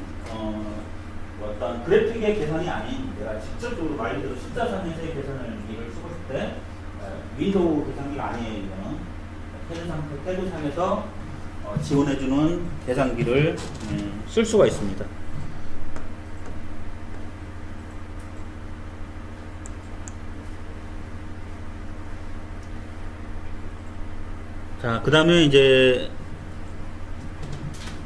어떤 그래픽의 계산이 아닌 내가 직접적으로 말 그대로 숫자상에서의 계산을 이걸 쓰고 싶을 때 윈도우 계산기가 아니에요. 이거는 캐드상에서 지원해주는 계산기를 쓸 수가 있습니다. 자, 그 다음에 이제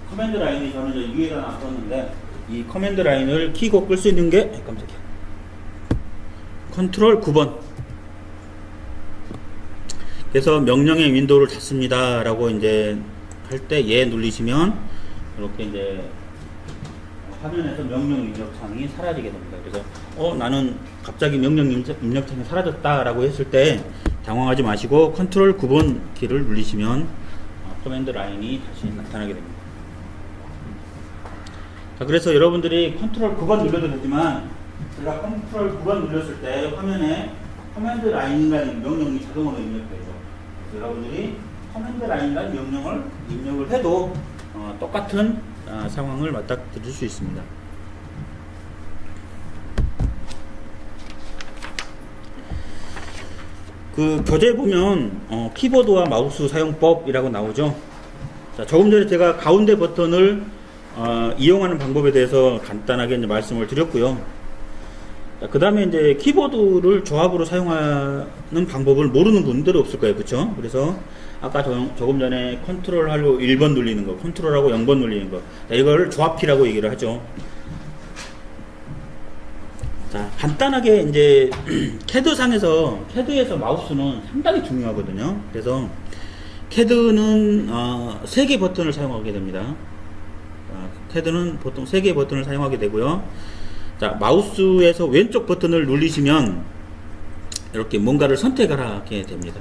커맨드 라인이 저는 이제 위에다 놨었는데 이 커맨드 라인을 키고 끌 수 있는 게 깜짝이야. 컨트롤 9번. 그래서 명령의 윈도우를 닫습니다 라고 이제 할 때 얘 누르시면 이렇게 이제 화면에서 명령 입력창이 사라지게 됩니다. 그래서 나는 갑자기 명령 입력창이 사라졌다 라고 했을 때 당황하지 마시고 컨트롤 9번 키를 누르시면 커맨드 라인이 다시 나타나게 됩니다. 자, 그래서 여러분들이 컨트롤 9번 눌러도 되지만 제가 컨트롤 9번 눌렀을 때 화면에 커맨드 라인이라는 명령이 자동으로 입력되죠. 그래서 여러분들이 커맨드 라인이라는 명령을 입력을 해도 똑같은 상황을 맞닥뜨릴 수 있습니다. 그 교재에 보면 키보드와 마우스 사용법이라고 나오죠. 자, 조금 전에 제가 가운데 버튼을 이용하는 방법에 대해서 간단하게 이제 말씀을 드렸고요. 그 다음에 이제 키보드를 조합으로 사용하는 방법을 모르는 분들이 없을 거예요. 그쵸? 그래서 아까 조금 전에 컨트롤하고 1번 눌리는 거, 컨트롤하고 0번 눌리는 거, 이걸 조합키라고 얘기를 하죠. 자, 간단하게 이제 캐드에서 마우스는 상당히 중요하거든요. 그래서 캐드는 3개 버튼을 사용하게 됩니다. 캐드는 보통 3개의 버튼을 사용하게 되고요. 자, 마우스에서 왼쪽 버튼을 누르시면 이렇게 뭔가를 선택하게 됩니다.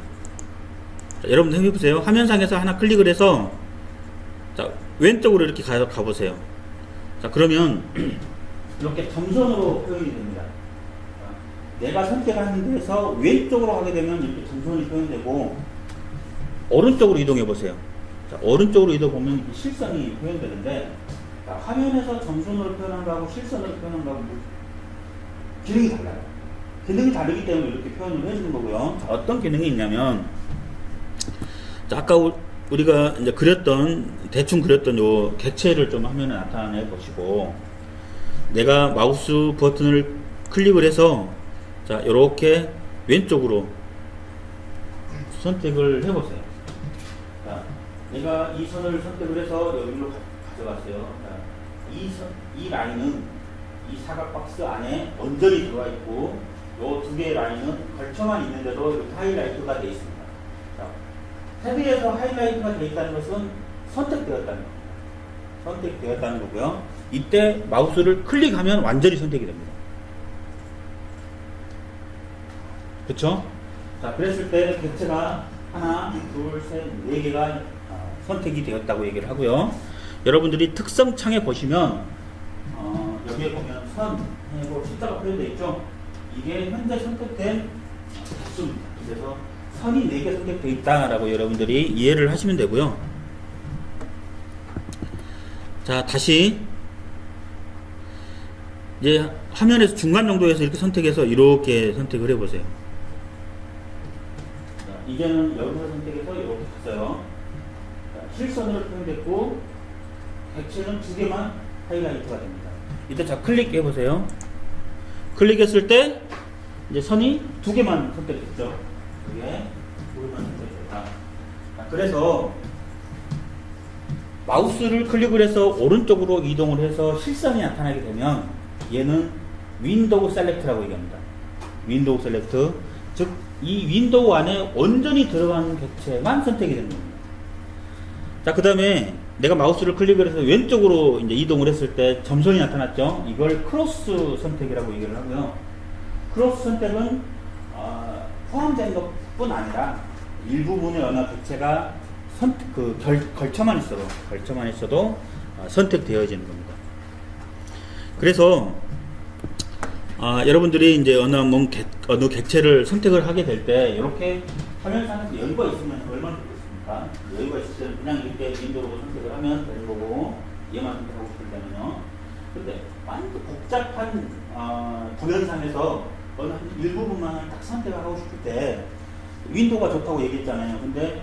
자, 여러분들 해보세요. 화면상에서 하나 클릭을 해서 자, 왼쪽으로 이렇게 가보세요. 자, 그러면 이렇게 점선으로 표현이 됩니다. 자, 내가 선택하는 데서 왼쪽으로 가게 되면 이렇게 점선이 표현되고 오른쪽으로 이동해 보세요. 자, 오른쪽으로 이동해 보면 실선이 표현되는데 자, 화면에서 점선으로 표현한 거하고 실선으로 표현한 거하고 기능이 달라요. 기능이 다르기 때문에 이렇게 표현을 해주는 거고요. 자, 어떤 기능이 있냐면 자, 아까 우리가 이제 대충 그렸던 요 객체를 좀 화면에 나타내 보시고 내가 마우스 버튼을 클릭을 해서 자, 요렇게 왼쪽으로 선택을 해 보세요. 자, 내가 이 선을 선택을 해서 여기로 가져갔어요. 자, 이 라인은 이 사각 박스 안에 온전히 들어가 있고 요 두 개의 라인은 걸쳐만 있는데도 이렇게 하이라이트가 되어 있습니다. 자, 헤드에서 하이라이트가 되어 있다는 것은 선택되었다는 거고요. 이때 마우스를 클릭하면 완전히 선택이 됩니다. 그쵸? 자, 그랬을 때 객체가 하나, 둘, 셋, 네 개가 선택이 되었다고 얘기를 하고요. 여러분들이 특성 창에 보시면 여기에 보면 선하고 숫자가 표현되어 있죠. 이게 현재 선택된 개수입니다. 그래서 선이 4개 선택되어 있다라고 여러분들이 이해를 하시면 되고요. 자, 다시 이제 화면에서 중간 정도에서 이렇게 선택해서 이렇게 선택을 해보세요. 자, 이제는 여기서 선택해서 이렇게 갔어요. 자, 실선으로 표현됐고 객체는 2개만 하이라이트가 됩니다. 이때 자 클릭해보세요. 클릭했을 때 이제 선이 2개만 선택이 됐죠. 이게 2개만 선택이 됐다. 자, 그래서 마우스를 클릭을 해서 오른쪽으로 이동을 해서 실선이 나타나게 되면 얘는 윈도우 셀렉트라고 얘기합니다. 윈도우 셀렉트. 즉, 이 윈도우 안에 온전히 들어간 객체만 선택이 되는 겁니다. 자, 그 다음에 내가 마우스를 클릭을 해서 왼쪽으로 이제 이동을 했을 때 점선이 나타났죠. 이걸 크로스 선택이라고 얘기를 하고요. 크로스 선택은 포함된 것뿐 아니라 일부분의 어느 객체가 걸쳐만 있어도 선택되어지는 겁니다. 그래서 여러분들이 이제 어느 객체를 선택을 하게 될 때 이렇게 화면상에서 여유가 있으면 얼마나 좋겠습니까? 여유가 있을 때는 그냥 이렇게 윈도우로 선택을 하면 되는 거고 얘만 선택하고 싶을 때는요. 근데 완전 복잡한 도면상에서 어느 한 일부분만 딱 선택을 하고 싶을 때 윈도우가 좋다고 얘기했잖아요. 근데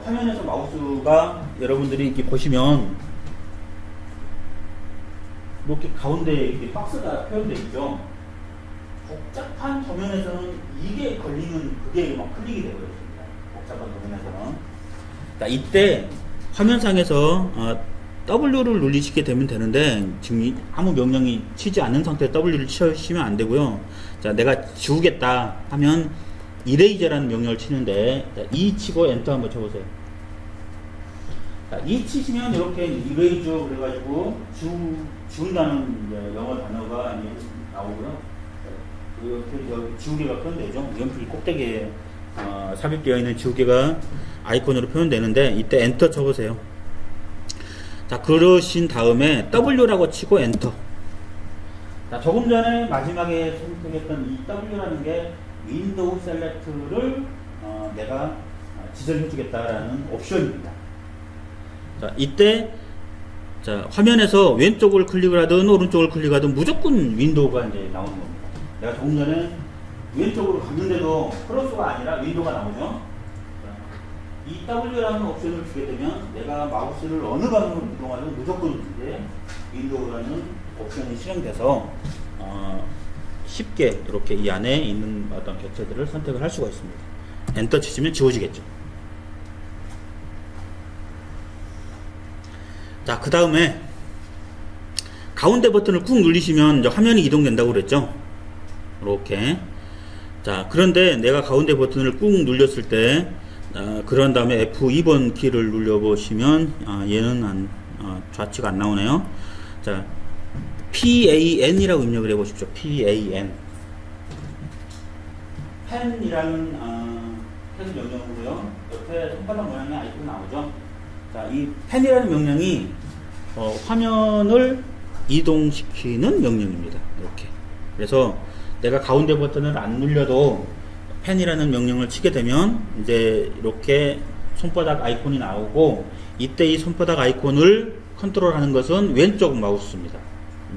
화면에서 마우스가 여러분들이 이렇게 보시면 이렇게 가운데 이렇게 박스가 표현되어 있죠. 복잡한 도면에서는 이게 걸리면 그게 막 클릭이 되어버렸습니다. 복잡한 도면에서는. 자, 이때 화면상에서 W를 누르시게 되면 되는데 지금 아무 명령이 치지 않는 상태에 W를 치시면 안 되고요. 자, 내가 지우겠다 하면 이레이저라는 명령을 치는데 자, E 치고 엔터 한번 쳐보세요. 자, E 치시면 이렇게 이레이저 그래가지고 지운다는 이제 영어 단어가 이제 나오고요. 이렇게 여기 지우개가 표현되죠. 연필 꼭대기에 삽입되어 있는 지우개가 아이콘으로 표현되는데 이때 엔터 쳐보세요. 자, 그러신 다음에 W라고 치고 엔터. 자, 조금 전에 마지막에 선택했던 이 W라는 게 윈도우 셀렉트를 내가 지정해 주겠다라는 옵션입니다. 자, 이때 자, 화면에서 왼쪽을 클릭을 하든 오른쪽을 클릭하든 무조건 윈도우가 이제 나오는 겁니다. 내가 조금 전에 왼쪽으로 갔는데도 크로스가 아니라 윈도우가 나오죠. 자, 이 W라는 옵션을 주게 되면 내가 마우스를 어느 방향으로 이동하든 무조건 이제 윈도우라는 옵션이 실행돼서 쉽게 이렇게 이 안에 있는 어떤 객체들을 선택을 할 수가 있습니다. 엔터 치시면 지워지겠죠. 자, 그 다음에 가운데 버튼을 꾹 누르시면 이제 화면이 이동된다고 그랬죠. 이렇게. 자, 그런데 내가 가운데 버튼을 꾹 눌렸을 때 그런 다음에 F2번 키를 눌러보시면 얘는 좌측 안 나오네요. 자, PAN이라고 입력을 해보십시오. PAN. 펜이라는 펜 명령이고요. 옆에 손바닥 모양의 아이콘이 나오죠. 자, 이 펜이라는 명령이 화면을 이동시키는 명령입니다. 이렇게. 그래서 내가 가운데 버튼을 안 눌려도 펜이라는 명령을 치게 되면 이제 이렇게 손바닥 아이콘이 나오고 이때 이 손바닥 아이콘을 컨트롤하는 것은 왼쪽 마우스입니다.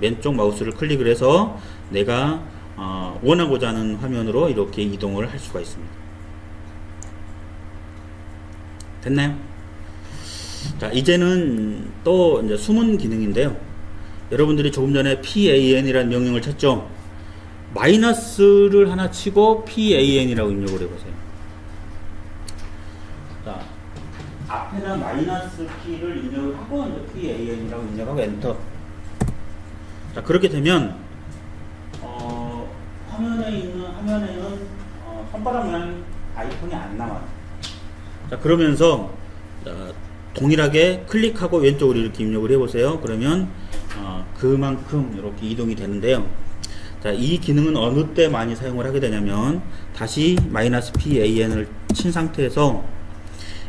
왼쪽 마우스를 클릭을 해서 내가 원하고자 하는 화면으로 이렇게 이동을 할 수가 있습니다. 됐나요? 자, 이제는 또 이제 숨은 기능인데요. 여러분들이 조금 전에 PAN이라는 명령을 쳤죠. 마이너스를 하나 치고 PAN이라고 입력을 해보세요. 자, 앞에는 마이너스 키를 입력을 하고 이제 PAN이라고 입력하고 엔터. 자, 그렇게 되면 화면에는 손바닥 모양 아이콘이 안 나와요. 자, 그러면서 동일하게 클릭하고 왼쪽으로 이렇게 입력을 해보세요. 그러면 그만큼 이렇게 이동이 되는데요. 자, 이 기능은 어느 때 많이 사용을 하게 되냐면 다시 마이너스 PAN을 친 상태에서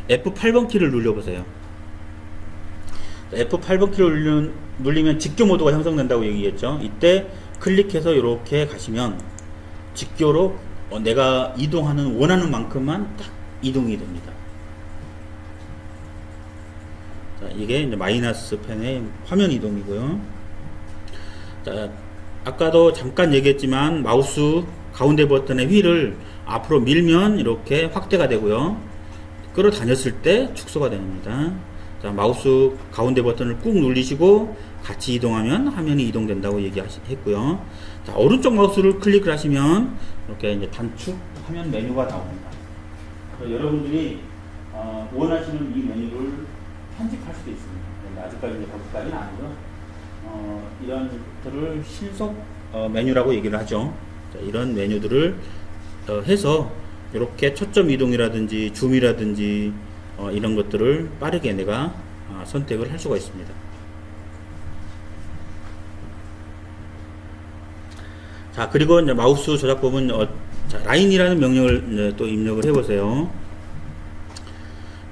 F8번 키를 눌러보세요. F8번 키를 눌리면 직교 모드가 형성된다고 얘기했죠. 이때 클릭해서 이렇게 가시면 직교로 내가 이동하는 원하는 만큼만 딱 이동이 됩니다. 자, 이게 이제 마이너스 펜의 화면 이동이고요. 자, 아까도 잠깐 얘기했지만 마우스 가운데 버튼의 휠을 앞으로 밀면 이렇게 확대가 되고요. 끌어다녔을 때 축소가 됩니다. 자, 마우스 가운데 버튼을 꾹 누르시고 같이 이동하면 화면이 이동된다고 얘기했고요. 자, 오른쪽 마우스를 클릭을 하시면 이렇게 이제 단축 화면 메뉴가 나옵니다. 여러분들이 원하시는 이 메뉴를 편집할 수도 있습니다. 아직까지 이제 거기까지는 아니고요. 이런 것들을 신속 메뉴라고 얘기를 하죠. 자, 이런 메뉴들을 해서 이렇게 초점 이동이라든지 줌이라든지 이런 것들을 빠르게 내가 선택을 할 수가 있습니다. 자, 그리고 이제 마우스 조작법은 자, 라인이라는 명령을 이제 또 입력을 해보세요.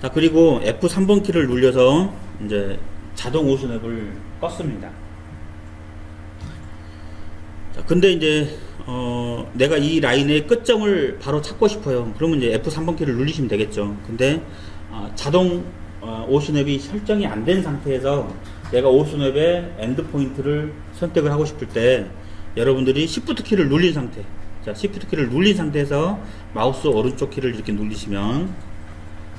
자, 그리고 F3번 키를 눌려서 이제 자동 오픈앱을 껐습니다. 자, 근데 이제 내가 이 라인의 끝점을 바로 찾고 싶어요. 그러면 이제 F3번 키를 누르시면 되겠죠. 근데 자동 오픈앱이 설정이 안 된 상태에서 내가 오픈앱의 엔드 포인트를 선택을 하고 싶을 때 여러분들이 Shift 키를 눌린 상태, 자, Shift 키를 눌린 상태에서 마우스 오른쪽 키를 이렇게 누르시면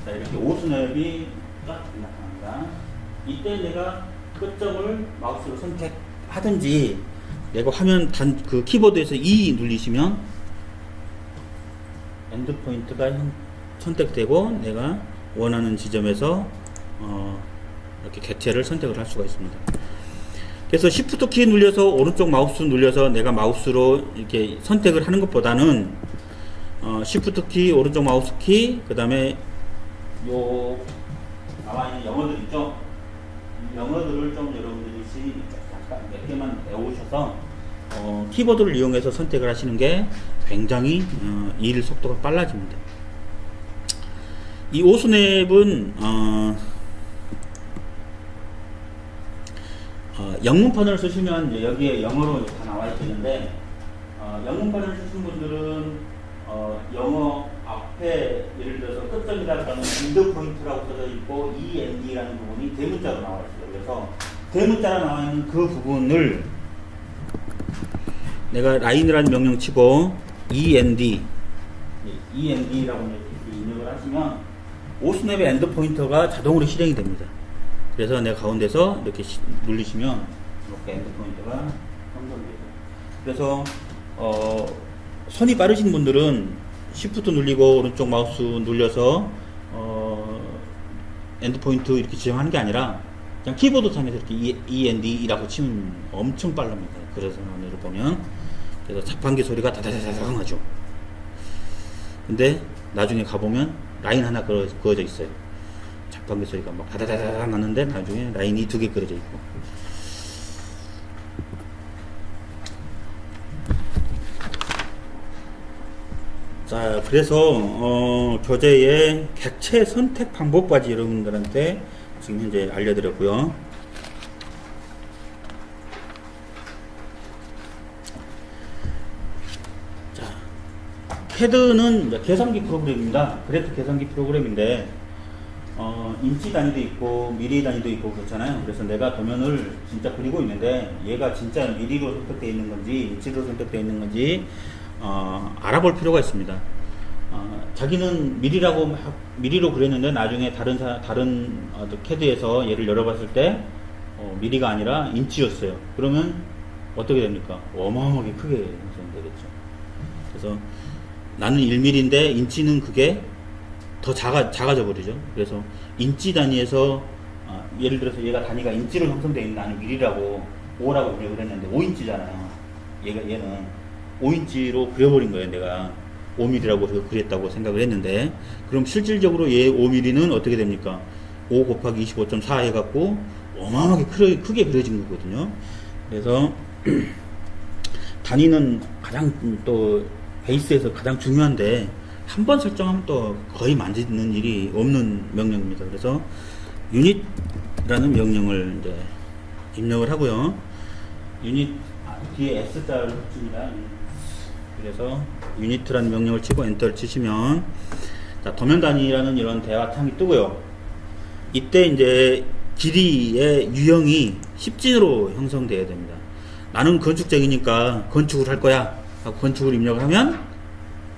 자, 이렇게 오픈앱이 딱 나타납니다. 이때 내가 끝점을 마우스로 선택하든지 내가 화면 그 키보드에서 E 누르시면 엔드 포인트가 선택되고 내가 원하는 지점에서 이렇게 개체를 선택을 할 수가 있습니다. 그래서 Shift 키 눌려서 오른쪽 마우스 눌려서 내가 마우스로 이렇게 선택을 하는 것보다는 Shift 키, 오른쪽 마우스 키, 그 다음에 요 나와 있는 영어들 있죠? 영어들을 좀 여러분들이 잠깐 몇 개만 배우셔서 키보드를 이용해서 선택을 하시는 게 굉장히 일 속도가 빨라집니다. 이 오스냅은 영문판을 쓰시면 여기에 영어로 다 나와 있는데 영문판을 쓰신 분들은 영어 앞에 예를 들어서 끝점이라는 엔드 포인트라고 써져 있고 END라는 부분이 대문자로 나와 있어요. 그래서 대문자로 나와 있는 그 부분을 내가 라인이라는 명령 치고 END라고 입력을 하시면 오스냅의 엔드 포인터가 자동으로 실행이 됩니다. 그래서 내가 가운데서 이렇게 누르시면 이렇게 엔드 포인터가 형성되죠. 그래서 손이 빠르신 분들은 Shift 눌리고 오른쪽 마우스 눌려서 엔드 포인트 이렇게 지정하는 게 아니라 그냥 키보드 상에서 이렇게 END라고 치면 엄청 빠릅니다. 그래서 오늘 보면 그래서 자판기 소리가 다다다다당 하죠. 근데 나중에 가보면 라인 하나 그어져 있어요. 자판기 소리가 막 다다다당 하는데 나중에 라인이 2개 그어져 있고. 자, 그래서 교재의 객체 선택 방법까지 여러분들한테 지금 현재 알려드렸고요. 자, CAD는 계산기 프로그램입니다. 그래프 계산기 프로그램인데 인치 단위도 있고 미리 단위도 있고 그렇잖아요. 그래서 내가 도면을 진짜 그리고 있는데 얘가 진짜 미리로 선택되어 있는 건지 인치로 선택되어 있는 건지 알아볼 필요가 있습니다. 자기는 미리로 그렸는데 나중에 다른 CAD에서 얘를 열어봤을 때 미리가 아니라 인치였어요. 그러면 어떻게 됩니까? 어마어마하게 크게 형성되겠죠. 그래서 나는 1mm인데 인치는 그게 더 작아져 버리죠. 그래서 인치 단위에서 예를 들어서 얘가 단위가 인치로 형성되어 있는 나는 미리라고 5라고 그렸는데 5인치잖아요. 얘는 5인치로 그려버린 거예요. 내가 5mm라고 그랬다고 생각을 했는데 그럼 실질적으로 얘 5mm는 어떻게 됩니까? 5 곱하기 25.4 해갖고 어마어마하게 크게 그려진 거거든요. 그래서 단위는 가장 또 베이스에서 가장 중요한데 한 번 설정하면 또 거의 만지는 일이 없는 명령입니다. 그래서 유닛이라는 명령을 이제 입력을 하고요. 유닛 뒤에 S자를 붙입니다. 그래서 유니트라는 명령을 치고 엔터를 치시면 자, 도면 단위라는 이런 대화창이 뜨고요. 이때 이제 길이의 유형이 10진으로 형성되어야 됩니다. 나는 건축적이니까 건축을 할 거야 하고 건축을 입력을 하면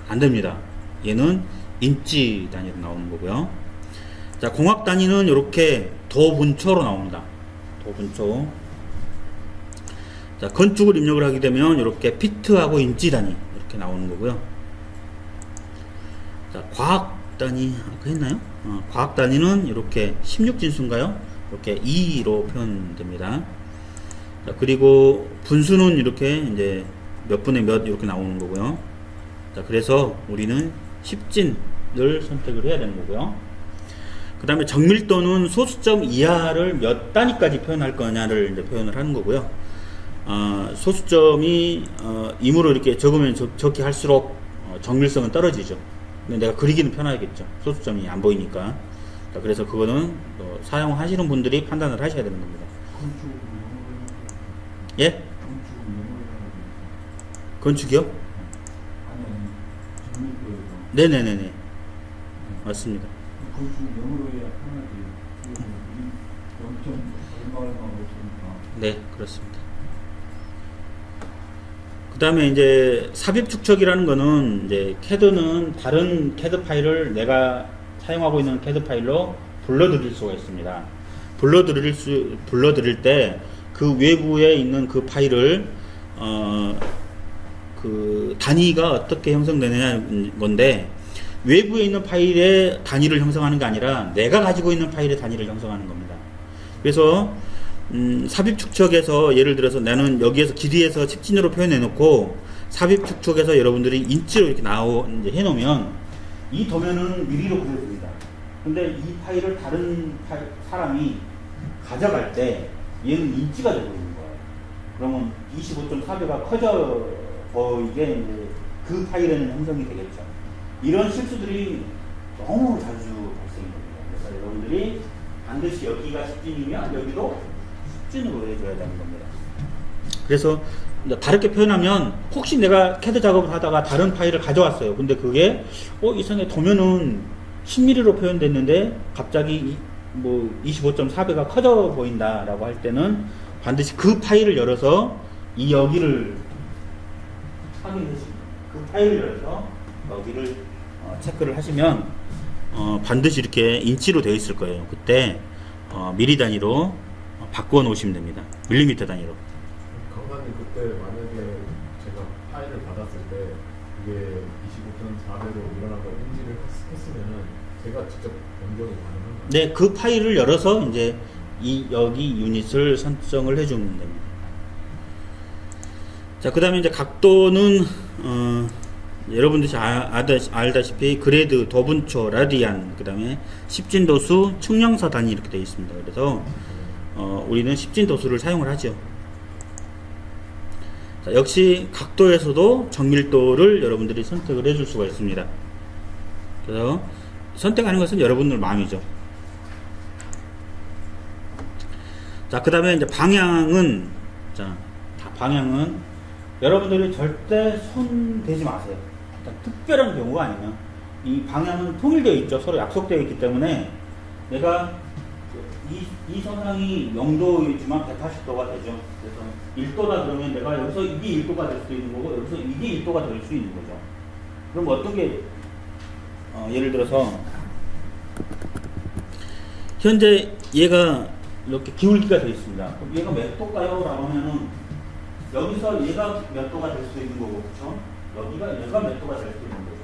안 됩니다. 얘는 인치 단위로 나오는 거고요. 자, 공학 단위는 이렇게 도분초로 나옵니다. 도분초. 자, 건축을 입력을 하게 되면 이렇게 피트하고 인치 단위 이렇게 나오는 거고요. 자, 과학 단위 아까 했나요? 과학 단위는 이렇게 16진수인가요? 이렇게 2로 표현됩니다. 자, 그리고 분수는 이렇게 이제 몇 분의 몇 이렇게 나오는 거고요. 자, 그래서 우리는 10진을 선택을 해야 되는 거고요. 그 다음에 정밀도는 소수점 이하를 몇 단위까지 표현할 거냐를 이제 표현을 하는 거고요. 소수점이 임으로 이렇게 적으면 적게 할수록 정밀성은 떨어지죠. 근데 내가 그리기는 편하겠죠. 소수점이 안 보이니까. 자, 그래서 그거는 사용하시는 분들이 판단을 하셔야 되는 겁니다. 예? 건축이요? 아니, 네네네네. 맞습니다. 건축 영어로 해야 편하지. 0. 얼마 없으니까. 네, 그렇습니다. 그 다음에 이제 삽입 축척이라는 거는 이제 CAD는 다른 CAD 파일을 내가 사용하고 있는 CAD 파일로 불러들일 수가 있습니다. 불러들일 때 그 외부에 있는 그 파일을 그 단위가 어떻게 형성되느냐는 건데, 외부에 있는 파일의 단위를 형성하는 게 아니라 내가 가지고 있는 파일의 단위를 형성하는 겁니다. 그래서 삽입 축척에서 예를 들어서 나는 여기에서 길이에서 10진으로 표현해 놓고 삽입 축척에서 여러분들이 인치로 이렇게 이제 해 놓으면 이 도면은 미리로 그려집니다. 근데 이 파일을 다른 사람이 가져갈 때 얘는 인치가 되고 있는 거예요. 그러면 25.4배가 커져 보이게 이제 그 파일에는 형성이 되겠죠. 이런 실수들이 너무 자주 발생이 됩니다. 그래서 여러분들이 반드시 여기가 10진이면 여기도 10진으로 해줘야 되는 겁니다. 그래서 다르게 표현하면, 혹시 내가 CAD 작업을 하다가 다른 파일을 가져왔어요. 근데 그게 이상하게 도면은 10mm로 표현됐는데 갑자기 25.4배가 커져 보인다 라고 할 때는 반드시 그 파일을 열어서 여기를 확인하십니다. 그 파일을 열어서 여기를 체크를 하시면 반드시 이렇게 인치로 되어 있을 거예요. 그때 미리 단위로 바꾸어 놓으시면 됩니다. 밀리미터 단위로. 강사님, 그때 만약에 제가 파일을 받았을 때 이게 25.4배로 일어나고 인지를 했으면은 제가 직접 변경이 가능한가요? 네, 그 파일을 열어서 이제 여기 유닛을 설정을 해주면 됩니다. 자, 그 다음에 이제 각도는 여러분들이 알다시피 그레이드, 도분초, 라디안, 그 다음에 10진도수, 측량사 단위 이렇게 되어 있습니다. 그래서 우리는 10진도수를 사용을 하죠. 자, 역시 각도에서도 정밀도를 여러분들이 선택을 해줄 수가 있습니다. 그래서 선택하는 것은 여러분들 마음이죠. 자, 그 다음에 이제 방향은, 방향은 여러분들이 절대 손 대지 마세요. 일단 특별한 경우가 아니면 이 방향은 통일되어 있죠. 서로 약속되어 있기 때문에 내가 이 선상이 0도이지만 180도가 되죠. 그래서 1도다 그러면 내가 여기서 이게 1도가 될 수도 있는 거고 여기서 이게 1도가 될 수 있는 거죠. 그럼 어떻게 예를 들어서 현재 얘가 이렇게 기울기가 되어 있습니다. 그럼 얘가 몇 도일까요? 라고 하면은 여기서 얘가 몇 도가 될 수도 있는 거고, 그렇죠? 얘가 몇 도가 될 수도 있는 거죠.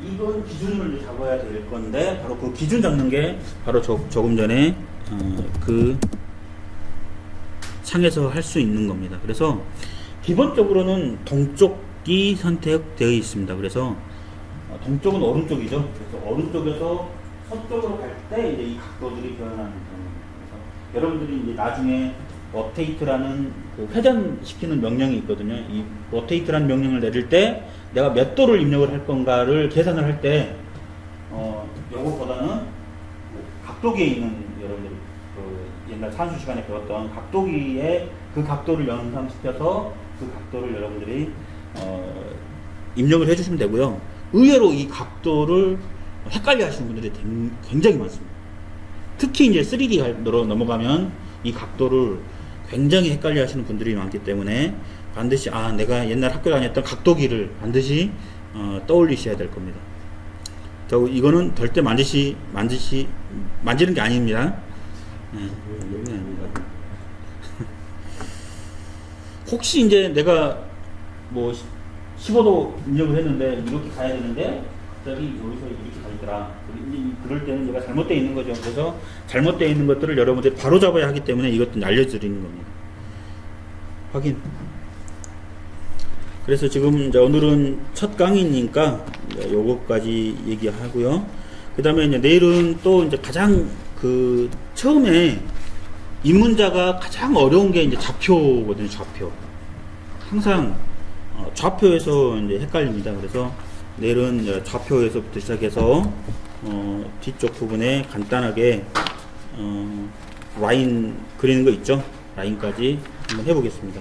이건 기준을 이제 잡아야 될 건데, 바로 그 기준 잡는 게 바로 조금 전에 그 창에서 할 수 있는 겁니다. 그래서 기본적으로는 동쪽이 선택되어 있습니다. 그래서 동쪽은 오른쪽이죠. 그래서 오른쪽에서 서쪽으로 갈 때 이제 이 각도들이 변하는 겁니다. 그래서 여러분들이 이제 나중에 로테이트라는 그 회전시키는 명령이 있거든요. 이 로테이트라는 명령을 내릴 때 내가 몇 도를 입력을 할 건가를 계산을 할 때 요거보다는 각도기에 있는 여러분들이 그 옛날 산수 시간에 배웠던 각도기에 그 각도를 연상시켜서 그 각도를 여러분들이 입력을 해주시면 되고요. 의외로 이 각도를 헷갈려 하시는 분들이 굉장히 많습니다. 특히 이제 3D로 넘어가면 이 각도를 굉장히 헷갈려 하시는 분들이 많기 때문에 반드시 내가 옛날 학교 다녔던 각도기를 반드시 떠올리셔야 될 겁니다. 이거는 절대 만지는 게 아닙니다. 여기는 아닙니다. 혹시 이제 내가 뭐 15도 입력을 했는데 이렇게 가야 되는데 갑자기 여기서 이렇게 가 있더라. 그럴 때는 얘가 잘못되어 있는 거죠. 그래서 잘못되어 있는 것들을 여러분들이 바로 잡아야 하기 때문에 이것도 알려드리는 겁니다. 확인. 그래서 지금 이제 오늘은 첫 강의니까 요거까지 얘기하고요. 그 다음에 이제 내일은 또 이제 가장 처음에 입문자가 가장 어려운 게 이제 좌표거든요. 좌표. 항상 좌표에서 이제 헷갈립니다. 그래서 내일은 이제 좌표에서부터 시작해서 뒤쪽 부분에 간단하게 라인 그리는 거 있죠. 라인까지 한번 해보겠습니다.